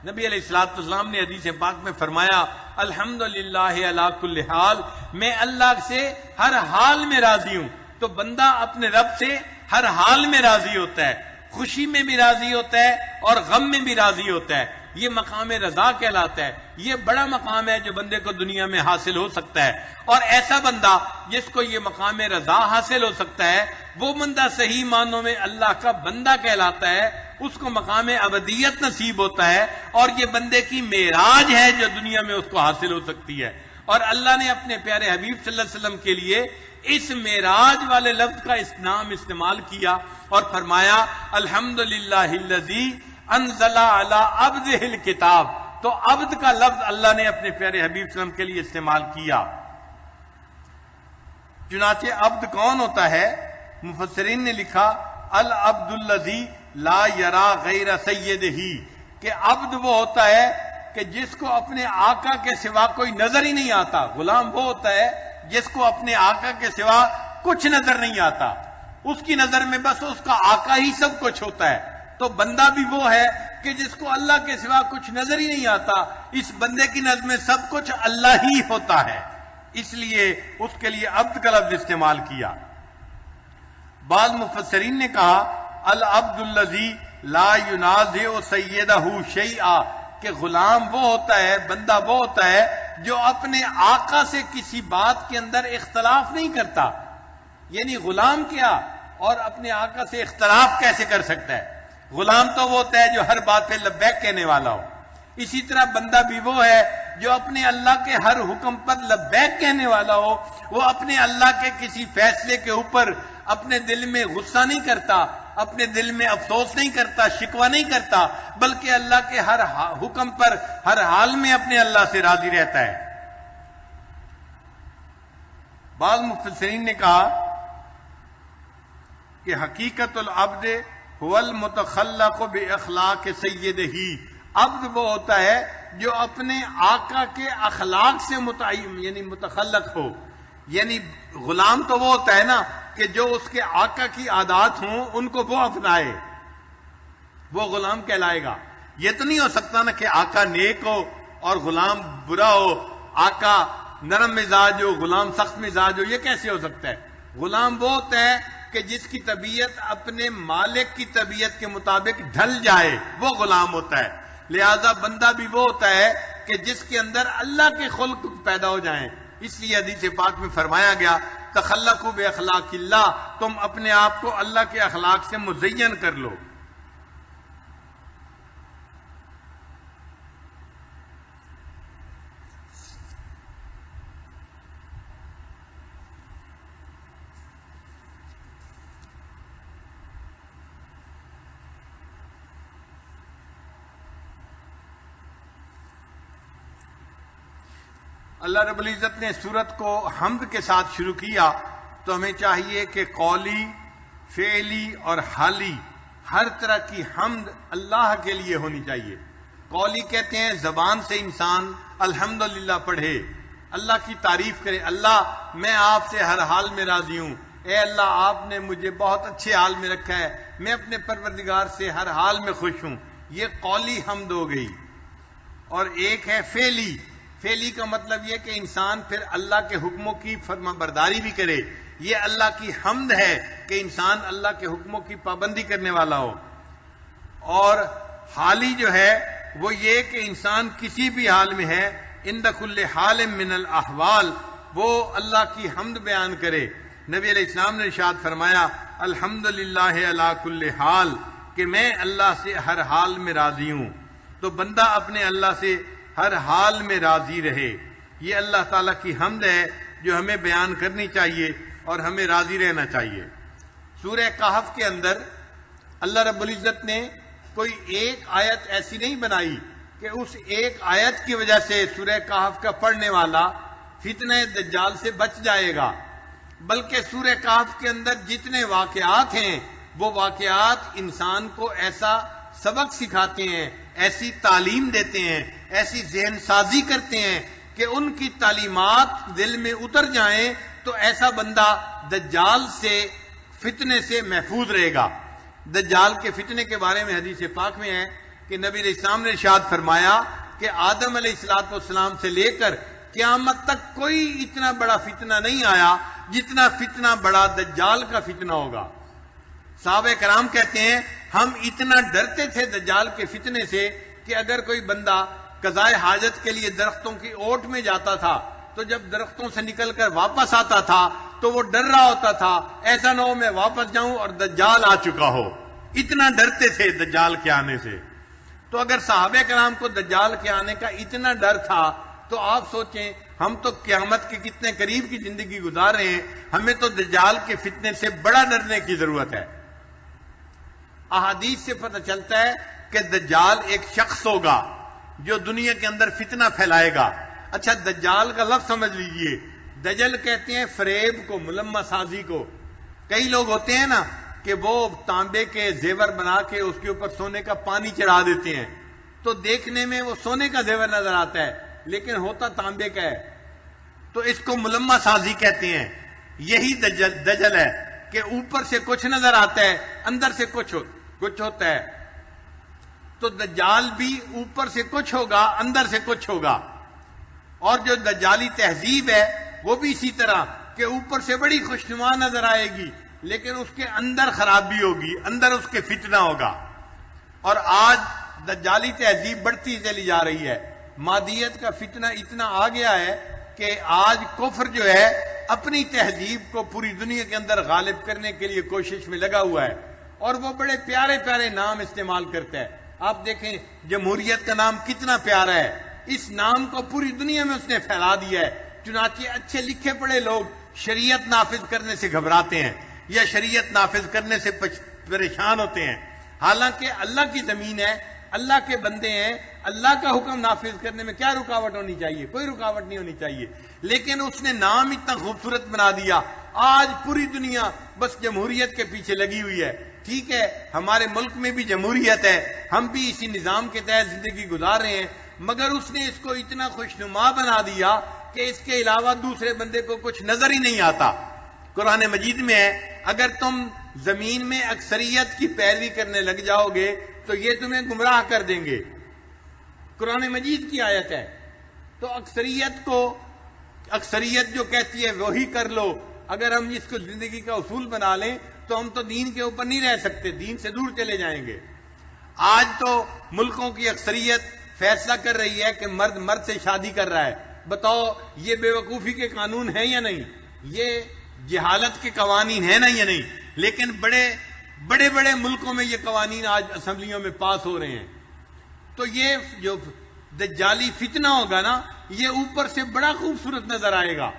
نبی علیہ الصلوۃ والسلام نے حدیث پاک میں فرمایا، الحمدللہ علی کل حال، میں اللہ سے ہر حال میں راضی ہوں۔ تو بندہ اپنے رب سے ہر حال میں راضی ہوتا ہے، خوشی میں بھی راضی ہوتا ہے اور غم میں بھی راضی ہوتا ہے۔ یہ مقام رضا کہلاتا ہے۔ یہ بڑا مقام ہے جو بندے کو دنیا میں حاصل ہو سکتا ہے، اور ایسا بندہ جس کو یہ مقام رضا حاصل ہو سکتا ہے وہ بندہ صحیح معنوں میں اللہ کا بندہ کہلاتا ہے، اس کو مقام ابدیت نصیب ہوتا ہے، اور یہ بندے کی معراج ہے جو دنیا میں اس کو حاصل ہو سکتی ہے۔ اور اللہ نے اپنے پیارے حبیب صلی اللہ علیہ وسلم کے لیے اس معراج والے لفظ کا نام استعمال کیا اور فرمایا الحمدللہ الذی انزل علی عبدہ الکتاب. تو عبد کا لفظ اللہ نے اپنے پیارے حبیب صلی اللہ علیہ وسلم کے لیے استعمال کیا. چنانچہ عبد کون ہوتا ہے؟ مفسرین نے لکھا العبد الذی لا یرا غیر سیدہ، کہ عبد وہ ہوتا ہے کہ جس کو اپنے آقا کے سوا کوئی نظر ہی نہیں آتا. غلام وہ ہوتا ہے جس کو اپنے آقا کے سوا کچھ نظر نہیں آتا، اس کی نظر میں بس اس کا آقا ہی سب کچھ ہوتا ہے. تو بندہ بھی وہ ہے کہ جس کو اللہ کے سوا کچھ نظر ہی نہیں آتا، اس بندے کی نظر میں سب کچھ اللہ ہی ہوتا ہے، اس لیے اس کے لیے عبد کا لفظ استعمال کیا. بعض مفسرین نے کہا العبد الذی لا ینازع سیدہ شیئا، کہ غلام وہ ہوتا ہے، بندہ وہ ہوتا ہے جو اپنے آقا سے کسی بات کے اندر اختلاف نہیں کرتا. یعنی غلام کیا اور اپنے آقا سے اختلاف کیسے کر سکتا ہے؟ غلام تو وہ ہوتا ہے جو ہر بات پہ لبیک کہنے والا ہو. اسی طرح بندہ بھی وہ ہے جو اپنے اللہ کے ہر حکم پر لبیک کہنے والا ہو. وہ اپنے اللہ کے کسی فیصلے کے اوپر اپنے دل میں غصہ نہیں کرتا، اپنے دل میں افسوس نہیں کرتا، شکوہ نہیں کرتا، بلکہ اللہ کے ہر حکم پر ہر حال میں اپنے اللہ سے راضی رہتا ہے. بعض مفسرین نے کہا کہ حقیقت العبد هو المتخلق باخلاق سیدہ، عبد وہ ہوتا ہے جو اپنے آقا کے اخلاق سے متعین یعنی متخلق ہو. یعنی غلام تو وہ ہوتا ہے نا کہ جو اس کے آقا کی عادات ہوں ان کو وہ اپنائے، وہ غلام کہلائے گا. یہ تو نہیں ہو سکتا نا کہ آقا نیک ہو اور غلام برا ہو، آقا نرم مزاج ہو غلام سخت مزاج ہو، یہ کیسے ہو سکتا ہے؟ غلام وہ ہوتا ہے کہ جس کی طبیعت اپنے مالک کی طبیعت کے مطابق ڈھل جائے، وہ غلام ہوتا ہے. لہذا بندہ بھی وہ ہوتا ہے کہ جس کے اندر اللہ کے خلق پیدا ہو جائیں. اس لیے حدیث پاک میں فرمایا گیا تخلقوا باخلاق اللہ، تم اپنے آپ کو اللہ کے اخلاق سے مزین کر لو. اللہ رب العزت نے سورت کو حمد کے ساتھ شروع کیا، تو ہمیں چاہیے کہ قولی، فعلی اور حالی ہر طرح کی حمد اللہ کے لیے ہونی چاہیے. قولی کہتے ہیں زبان سے انسان الحمدللہ پڑھے، اللہ کی تعریف کرے، اللہ میں آپ سے ہر حال میں راضی ہوں، اے اللہ آپ نے مجھے بہت اچھے حال میں رکھا ہے، میں اپنے پروردگار سے ہر حال میں خوش ہوں. یہ قولی حمد ہو گئی. اور ایک ہے فعلی. فعلی کا مطلب یہ کہ انسان پھر اللہ کے حکموں کی فرما برداری بھی کرے. یہ اللہ کی حمد ہے کہ انسان اللہ کے حکموں کی پابندی کرنے والا ہو. اور حالی جو ہے وہ یہ کہ انسان کسی بھی حال میں ہے، عند کل حال من الاحوال، وہ اللہ کی حمد بیان کرے. نبی علیہ السلام نے ارشاد فرمایا الحمدللہ علی کل حال، کہ میں اللہ سے ہر حال میں راضی ہوں. تو بندہ اپنے اللہ سے ہر حال میں راضی رہے. یہ اللہ تعالیٰ کی حمد ہے جو ہمیں بیان کرنی چاہیے اور ہمیں راضی رہنا چاہیے. سورہ کہف کے اندر اللہ رب العزت نے کوئی ایک آیت ایسی نہیں بنائی کہ اس ایک آیت کی وجہ سے سورہ کہف کا پڑھنے والا فتنہ دجال سے بچ جائے گا، بلکہ سورہ کہف کے اندر جتنے واقعات ہیں وہ واقعات انسان کو ایسا سبق سکھاتے ہیں، ایسی تعلیم دیتے ہیں، ایسی ذہن سازی کرتے ہیں کہ ان کی تعلیمات دل میں اتر جائیں تو ایسا بندہ دجال سے فتنے سے محفوظ رہے گا. دجال کے فتنے کے بارے میں حدیث پاک میں ہے کہ نبی علیہ السلام نے ارشاد فرمایا کہ آدم علیہ السلام سے لے کر قیامت تک کوئی اتنا بڑا فتنہ نہیں آیا جتنا فتنہ بڑا دجال کا فتنہ ہوگا. صحابہ کرام کہتے ہیں ہم اتنا ڈرتے تھے دجال کے فتنے سے کہ اگر کوئی بندہ قضائے حاجت کے لیے درختوں کی اوٹ میں جاتا تھا تو جب درختوں سے نکل کر واپس آتا تھا تو وہ ڈر رہا ہوتا تھا ایسا نہ ہو میں واپس جاؤں اور دجال آ چکا ہو. اتنا ڈرتے تھے دجال کے آنے سے. تو اگر صحابہ کرام کو دجال کے آنے کا اتنا ڈر تھا تو آپ سوچیں ہم تو قیامت کے کتنے قریب کی زندگی گزار رہے ہیں، ہمیں تو دجال کے فتنے سے بڑا ڈرنے کی ضرورت ہے۔ احادیث سے پتہ چلتا ہے کہ دجال ایک شخص ہوگا جو دنیا کے اندر فتنہ پھیلائے گا۔ اچھا، دجال کا لفظ سمجھ لیجئے، دجل کہتے ہیں فریب کو، ملمہ سازی کو۔ کئی لوگ ہوتے ہیں نا کہ وہ تانبے کے زیور بنا کے اس کے اوپر سونے کا پانی چڑھا دیتے ہیں، تو دیکھنے میں وہ سونے کا زیور نظر آتا ہے لیکن ہوتا تانبے کا ہے، تو اس کو ملمہ سازی کہتے ہیں۔ یہی دجل ہے کہ اوپر سے کچھ نظر آتا ہے، اندر سے کچھ ہوتا ہے۔ تو دجال بھی اوپر سے کچھ ہوگا، اندر سے کچھ ہوگا۔ اور جو دجالی تہذیب ہے وہ بھی اسی طرح کہ اوپر سے بڑی خوشنما نظر آئے گی لیکن اس کے اندر خرابی ہوگی، اندر اس کے فتنہ ہوگا۔ اور آج دجالی تہذیب بڑھتی چلی جا رہی ہے، مادیت کا فتنہ اتنا آ گیا ہے کہ آج کفر جو ہے اپنی تہذیب کو پوری دنیا کے اندر غالب کرنے کے لیے کوشش میں لگا ہوا ہے، اور وہ بڑے پیارے پیارے نام استعمال کرتا ہے۔ آپ دیکھیں جمہوریت کا نام کتنا پیارا ہے، اس نام کو پوری دنیا میں اس نے پھیلا دیا ہے، چنانچہ اچھے لکھے پڑھے لوگ شریعت نافذ کرنے سے گھبراتے ہیں یا شریعت نافذ کرنے سے پریشان ہوتے ہیں، حالانکہ اللہ کی زمین ہے، اللہ کے بندے ہیں، اللہ کا حکم نافذ کرنے میں کیا رکاوٹ ہونی چاہیے؟ کوئی رکاوٹ نہیں ہونی چاہیے، لیکن اس نے نام اتنا خوبصورت بنا دیا، آج پوری دنیا بس جمہوریت کے پیچھے لگی ہوئی ہے۔ ٹھیک ہے، ہمارے ملک میں بھی جمہوریت ہے، ہم بھی اسی نظام کے تحت زندگی گزار رہے ہیں، مگر اس نے اس کو اتنا خوشنما بنا دیا کہ اس کے علاوہ دوسرے بندے کو کچھ نظر ہی نہیں آتا۔ قرآن مجید میں ہے اگر تم زمین میں اکثریت کی پیروی کرنے لگ جاؤ گے تو یہ تمہیں گمراہ کر دیں گے، قرآن مجید کی آیت ہے۔ تو اکثریت جو کہتی ہے وہی کر لو، اگر ہم اس کو زندگی کا اصول بنا لیں تو ہم تو دین کے اوپر نہیں رہ سکتے، دین سے دور چلے جائیں گے۔ آج تو ملکوں کی اکثریت فیصلہ کر رہی ہے کہ مرد سے شادی کر رہا ہے، بتاؤ یہ بے وقوفی کے قانون ہیں یا نہیں؟ یہ جہالت کے قوانین ہیں نا یا نہیں؟ لیکن بڑے بڑے ملکوں میں یہ قوانین آج اسمبلیوں میں پاس ہو رہے ہیں۔ تو یہ جو دجالی فتنہ ہوگا نا، یہ اوپر سے بڑا خوبصورت نظر آئے گا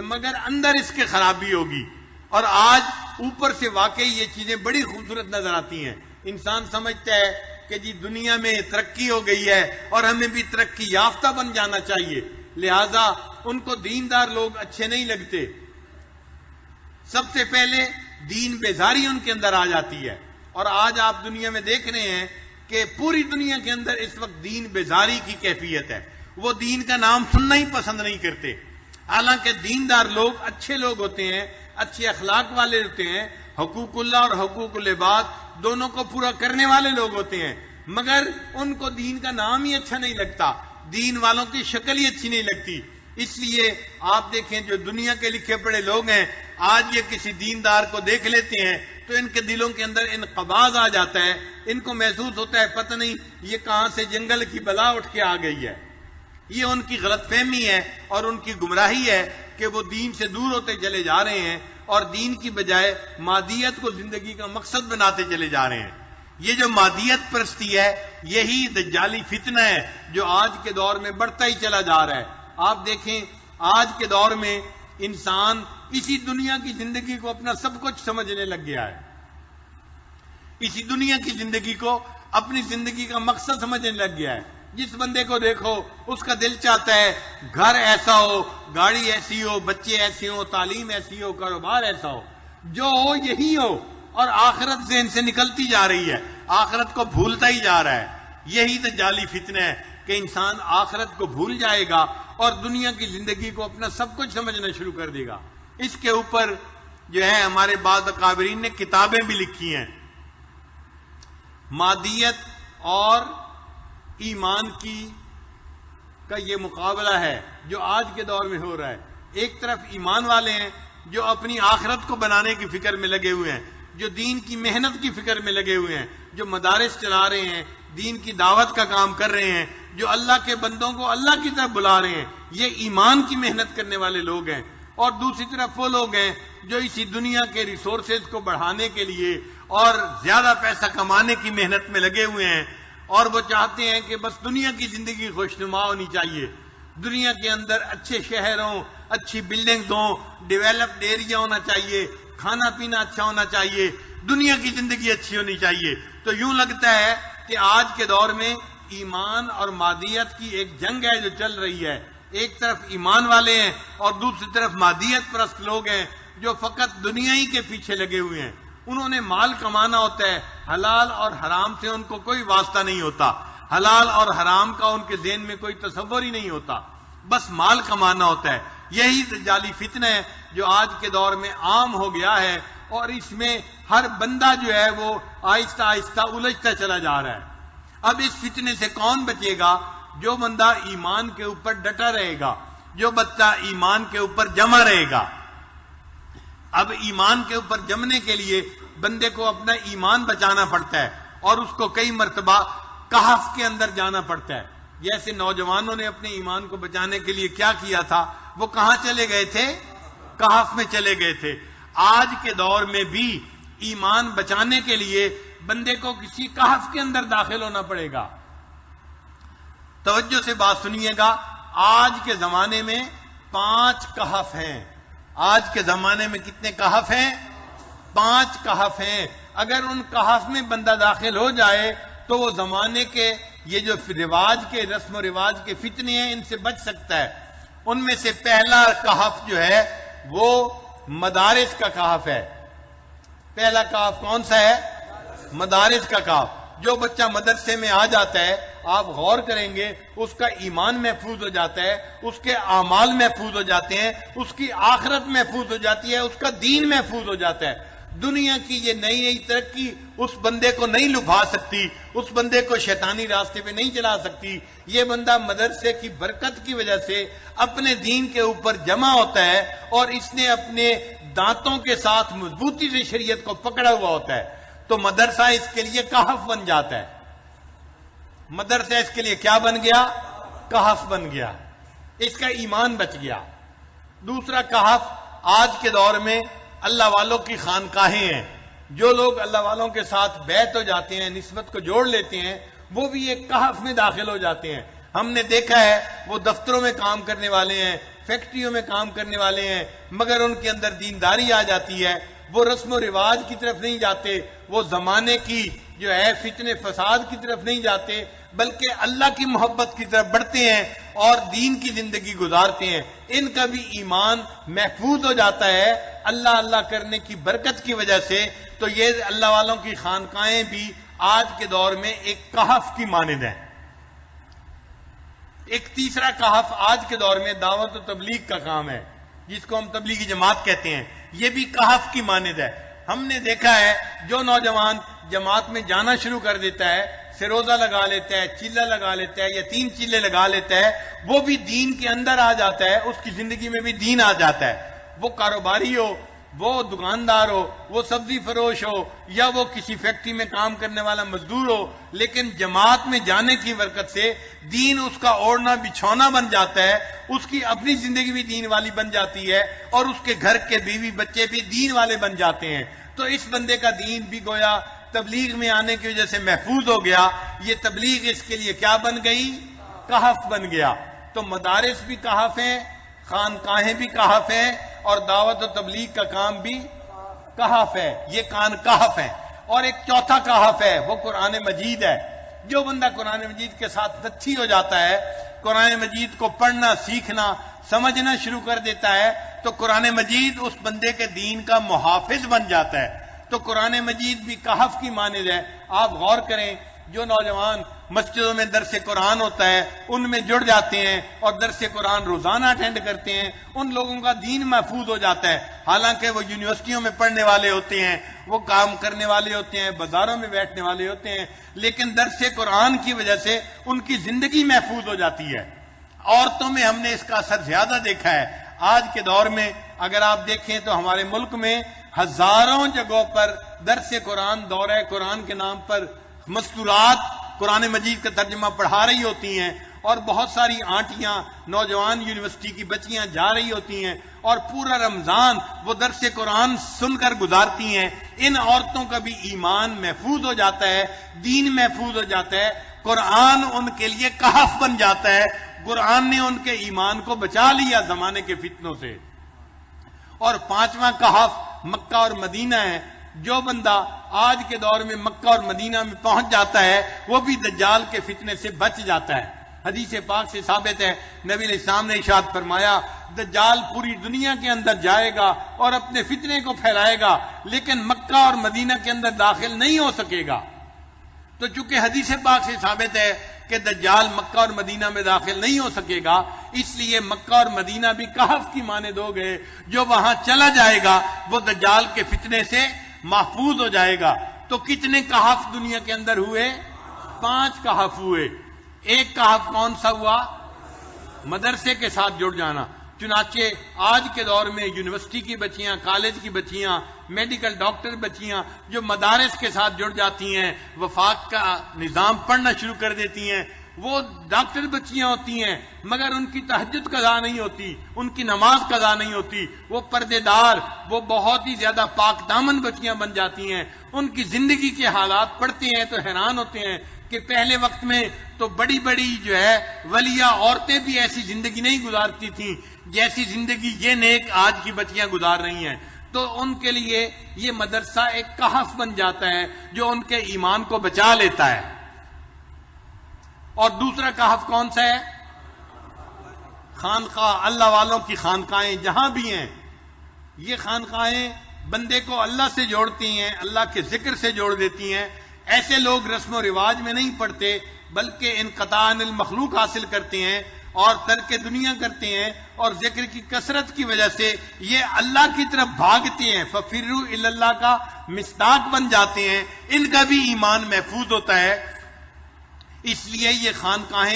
مگر اندر اس کے خرابی ہوگی۔ اور آج اوپر سے واقعی یہ چیزیں بڑی خوبصورت نظر آتی ہیں، انسان سمجھتا ہے کہ جی دنیا میں ترقی ہو گئی ہے اور ہمیں بھی ترقی یافتہ بن جانا چاہیے، لہذا ان کو دیندار لوگ اچھے نہیں لگتے۔ سب سے پہلے دین بیزاری ان کے اندر آ جاتی ہے، اور آج آپ دنیا میں دیکھ رہے ہیں کہ پوری دنیا کے اندر اس وقت دین بیزاری کی کیفیت ہے، وہ دین کا نام سننا ہی پسند نہیں کرتے، حالانکہ دیندار لوگ اچھے لوگ ہوتے ہیں، اچھے اخلاق والے ہوتے ہیں، حقوق اللہ اور حقوق العباد دونوں کو پورا کرنے والے لوگ ہوتے ہیں، مگر ان کو دین کا نام ہی اچھا نہیں لگتا، دین والوں کی شکل ہی اچھی نہیں لگتی۔ اس لیے آپ دیکھیں جو دنیا کے لکھے پڑھے لوگ ہیں، آج یہ کسی دیندار کو دیکھ لیتے ہیں تو ان کے دلوں کے اندر انقباض آ جاتا ہے، ان کو محسوس ہوتا ہے پتہ نہیں یہ کہاں سے جنگل کی بلا اٹھ کے آ گئی ہے۔ یہ ان کی غلط فہمی ہے اور ان کی گمراہی ہے کہ وہ دین سے دور ہوتے چلے جا رہے ہیں اور دین کی بجائے مادیت کو زندگی کا مقصد بناتے چلے جا رہے ہیں۔ یہ جو مادیت پرستی ہے یہی دجالی فتنہ ہے جو آج کے دور میں بڑھتا ہی چلا جا رہا ہے۔ آپ دیکھیں آج کے دور میں انسان اسی دنیا کی زندگی کو اپنا سب کچھ سمجھنے لگ گیا ہے، اسی دنیا کی زندگی کو اپنی زندگی کا مقصد سمجھنے لگ گیا ہے۔ جس بندے کو دیکھو اس کا دل چاہتا ہے گھر ایسا ہو، گاڑی ایسی ہو، بچے ایسے ہو، تعلیم ایسی ہو، کاروبار ایسا ہو، جو ہو یہی ہو، اور آخرت ذہن سے نکلتی جا رہی ہے، آخرت کو بھولتا ہی جا رہا ہے۔ یہی دجالی فتنہ ہے کہ انسان آخرت کو بھول جائے گا اور دنیا کی زندگی کو اپنا سب کچھ سمجھنا شروع کر دے گا۔ اس کے اوپر جو ہے ہمارے بعض اکابرین نے کتابیں بھی لکھی ہیں۔ مادیت اور ایمان کا یہ مقابلہ ہے جو آج کے دور میں ہو رہا ہے۔ ایک طرف ایمان والے ہیں جو اپنی آخرت کو بنانے کی فکر میں لگے ہوئے ہیں، جو دین کی محنت کی فکر میں لگے ہوئے ہیں، جو مدارس چلا رہے ہیں، دین کی دعوت کا کام کر رہے ہیں، جو اللہ کے بندوں کو اللہ کی طرف بلا رہے ہیں، یہ ایمان کی محنت کرنے والے لوگ ہیں۔ اور دوسری طرف وہ لوگ ہیں جو اسی دنیا کے ریسورسز کو بڑھانے کے لیے اور زیادہ پیسہ کمانے کی محنت میں لگے ہوئے ہیں، اور وہ چاہتے ہیں کہ بس دنیا کی زندگی خوشنما ہونی چاہیے۔ دنیا کے اندر اچھے شہر ہوں، اچھی بلڈنگز ہوں، ڈیولپڈ ایریا ہونا چاہیے، کھانا پینا اچھا ہونا چاہیے، دنیا کی زندگی اچھی ہونی چاہیے. تو یوں لگتا ہے کہ آج کے دور میں ایمان اور مادیت کی ایک جنگ ہے جو چل رہی ہے. ایک طرف ایمان والے ہیں اور دوسری طرف مادیت پرست لوگ ہیں جو فقط دنیا ہی کے پیچھے لگے ہوئے ہیں. انہوں نے مال کمانا ہوتا ہے، حلال اور حرام سے ان کو کوئی واسطہ نہیں ہوتا، حلال اور حرام کا ان کے ذہن میں کوئی تصور ہی نہیں ہوتا، بس مال کمانا ہوتا ہے. یہی دجالی فتنہ ہے جو آج کے دور میں عام ہو گیا ہے، اور اس میں ہر بندہ جو ہے وہ آہستہ آہستہ الجھتا چلا جا رہا ہے. اب اس فتنے سے کون بچے گا؟ جو بندہ ایمان کے اوپر ڈٹا رہے گا، جو بچہ ایمان کے اوپر جمع رہے گا. اب ایمان کے اوپر جمنے کے لیے بندے کو اپنا ایمان بچانا پڑتا ہے، اور اس کو کئی مرتبہ کہف کے اندر جانا پڑتا ہے. جیسے نوجوانوں نے اپنے ایمان کو بچانے کے لیے کیا کیا تھا، وہ کہاں چلے گئے تھے؟ کہف میں چلے گئے تھے. آج کے دور میں بھی ایمان بچانے کے لیے بندے کو کسی کہف کے اندر داخل ہونا پڑے گا. توجہ سے بات سنیے گا. آج کے زمانے میں 5 کہف ہیں. آج کے زمانے میں کتنے کہف ہیں؟ 5 کہف ہیں. اگر ان کہف میں بندہ داخل ہو جائے تو وہ زمانے کے یہ جو رواج کے رسم و رواج کے فتنے ہیں ان سے بچ سکتا ہے. ان میں سے پہلا کہف جو ہے وہ مدارس کا کہف ہے. پہلا کہف کون سا ہے؟ مدارس کا کہف. جو بچہ مدرسے میں آ جاتا ہے، آپ غور کریں گے، اس کا ایمان محفوظ ہو جاتا ہے، اس کے اعمال محفوظ ہو جاتے ہیں، اس کی آخرت محفوظ ہو جاتی ہے، اس کا دین محفوظ ہو جاتا ہے. دنیا کی یہ نئی نئی ترقی اس بندے کو نہیں لبھا سکتی، اس بندے کو شیطانی راستے پہ نہیں چلا سکتی. یہ بندہ مدرسے کی برکت کی وجہ سے اپنے دین کے اوپر جمع ہوتا ہے، اور اس نے اپنے دانتوں کے ساتھ مضبوطی سے شریعت کو پکڑا ہوا ہوتا ہے. تو مدرسہ اس کے لیے کہف بن جاتا ہے. مدرسہ اس کے لیے کیا بن گیا؟ کہف بن گیا. اس کا ایمان بچ گیا. دوسرا کہف آج کے دور میں اللہ والوں کی خانقاہیں ہیں. جو لوگ اللہ والوں کے ساتھ بیعت ہو جاتے ہیں، نسبت کو جوڑ لیتے ہیں، وہ بھی ایک کہف میں داخل ہو جاتے ہیں. ہم نے دیکھا ہے وہ دفتروں میں کام کرنے والے ہیں، فیکٹریوں میں کام کرنے والے ہیں، مگر ان کے اندر دینداری آ جاتی ہے. وہ رسم و رواج کی طرف نہیں جاتے، وہ زمانے کی جو ہے فتنے فساد کی طرف نہیں جاتے، بلکہ اللہ کی محبت کی طرف بڑھتے ہیں اور دین کی زندگی گزارتے ہیں. ان کا بھی ایمان محفوظ ہو جاتا ہے اللہ اللہ کرنے کی برکت کی وجہ سے. تو یہ اللہ والوں کی خانقاہیں بھی آج کے دور میں ایک کہف کی مانند ہیں. ایک تیسرا کہف آج کے دور میں دعوت و تبلیغ کا کام ہے، جس کو ہم تبلیغی جماعت کہتے ہیں. یہ بھی کہف کی مانند ہے. ہم نے دیکھا ہے جو نوجوان جماعت میں جانا شروع کر دیتا ہے، سروزہ لگا لیتا ہے، چلہ لگا لیتا ہے یا 3 چلے لگا لیتا ہے، وہ بھی دین کے اندر آ جاتا ہے، اس کی زندگی میں بھی دین آ جاتا ہے. وہ کاروباری ہو، وہ دکاندار ہو، وہ سبزی فروش ہو، یا وہ کسی فیکٹری میں کام کرنے والا مزدور ہو، لیکن جماعت میں جانے کی برکت سے دین اس کا اوڑھنا بچھونا بن جاتا ہے. اس کی اپنی زندگی بھی دین والی بن جاتی ہے، اور اس کے گھر کے بیوی بچے بھی دین والے بن جاتے ہیں. تو اس بندے کا دین بھی گویا تبلیغ میں آنے کی وجہ سے محفوظ ہو گیا. یہ تبلیغ اس کے لیے کیا بن گئی؟ کہف بن گیا. تو مدارس بھی کہف ہیں، خانقاہیں بھی کہف ہیں، اور دعوت و تبلیغ کا کام بھی کہف ہے. یہ کہف ہیں. اور ایک چوتھا کہف ہے، وہ قرآن مجید ہے. جو بندہ قرآن مجید کے ساتھ تچھی ہو جاتا ہے، قرآن مجید کو پڑھنا، سیکھنا، سمجھنا شروع کر دیتا ہے، تو قرآن مجید اس بندے کے دین کا محافظ بن جاتا ہے. تو قرآن مجید بھی کہف کی مانند ہے. آپ غور کریں، جو نوجوان مسجدوں میں درس قرآن ہوتا ہے ان میں جڑ جاتے ہیں اور درس قرآن روزانہ اٹینڈ کرتے ہیں، ان لوگوں کا دین محفوظ ہو جاتا ہے. حالانکہ وہ یونیورسٹیوں میں پڑھنے والے ہوتے ہیں، وہ کام کرنے والے ہوتے ہیں، بازاروں میں بیٹھنے والے ہوتے ہیں، لیکن درس قرآن کی وجہ سے ان کی زندگی محفوظ ہو جاتی ہے. عورتوں میں ہم نے اس کا اثر زیادہ دیکھا ہے. آج کے دور میں اگر آپ دیکھیں تو ہمارے ملک میں ہزاروں جگہوں پر درس قرآن، دورہ قرآن کے نام پر مستورات قرآن مجید کا ترجمہ پڑھا رہی ہوتی ہیں، اور بہت ساری آنٹیاں، نوجوان یونیورسٹی کی بچیاں جا رہی ہوتی ہیں اور پورا رمضان وہ درس قرآن سن کر گزارتی ہیں. ان عورتوں کا بھی ایمان محفوظ ہو جاتا ہے، دین محفوظ ہو جاتا ہے. قرآن ان کے لیے کہف بن جاتا ہے. قرآن نے ان کے ایمان کو بچا لیا زمانے کے فتنوں سے۔ اور 5واں کہف مکہ اور مدینہ ہے۔ جو بندہ آج کے دور میں مکہ اور مدینہ میں پہنچ جاتا ہے وہ بھی دجال کے فتنے سے بچ جاتا ہے۔ حدیث پاک سے ثابت ہے، نبی علیہ السلام نے ارشاد فرمایا دجال پوری دنیا کے اندر جائے گا اور اپنے فتنے کو پھیلائے گا، لیکن مکہ اور مدینہ کے اندر داخل نہیں ہو سکے گا۔ تو چونکہ حدیث پاک سے ثابت ہے کہ دجال مکہ اور مدینہ میں داخل نہیں ہو سکے گا، اس لیے مکہ اور مدینہ بھی کہف کی مانند ہو گئے۔ جو وہاں چلا جائے گا وہ دجال کے فتنے سے محفوظ ہو جائے گا۔ تو کتنے کہف دنیا کے اندر ہوئے؟ 5 کہف ہوئے۔ ایک کہف کون سا ہوا؟ مدرسے کے ساتھ جڑ جانا۔ چنانچہ آج کے دور میں یونیورسٹی کی بچیاں، کالج کی بچیاں، میڈیکل ڈاکٹر بچیاں جو مدارس کے ساتھ جڑ جاتی ہیں، وفاق کا نظام پڑھنا شروع کر دیتی ہیں، وہ ڈاکٹر بچیاں ہوتی ہیں مگر ان کی تہجد قضا نہیں ہوتی، ان کی نماز قضا نہیں ہوتی، وہ پردے دار، وہ بہت ہی زیادہ پاک دامن بچیاں بن جاتی ہیں۔ ان کی زندگی کے حالات پڑھتے ہیں تو حیران ہوتے ہیں کہ پہلے وقت میں تو بڑی بڑی جو ہے ولیہ عورتیں بھی ایسی زندگی نہیں گزارتی تھیں جیسی زندگی یہ نیک آج کی بچیاں گزار رہی ہیں۔ تو ان کے لیے یہ مدرسہ ایک کہف بن جاتا ہے جو ان کے ایمان کو بچا لیتا ہے۔ اور دوسرا کہف کون سا ہے؟ خانقاہ، اللہ والوں کی خانقاہیں جہاں بھی ہیں، یہ خانقاہیں بندے کو اللہ سے جوڑتی ہیں، اللہ کے ذکر سے جوڑ دیتی ہیں۔ ایسے لوگ رسم و رواج میں نہیں پڑتے بلکہ انقطاع عن المخلوق حاصل کرتے ہیں اور ترک دنیا کرتے ہیں، اور ذکر کی کثرت کی وجہ سے یہ اللہ کی طرف بھاگتے ہیں، ففروا الی اللہ کا مصداق بن جاتے ہیں۔ ان کا بھی ایمان محفوظ ہوتا ہے۔ اس لیے یہ خانقاہیں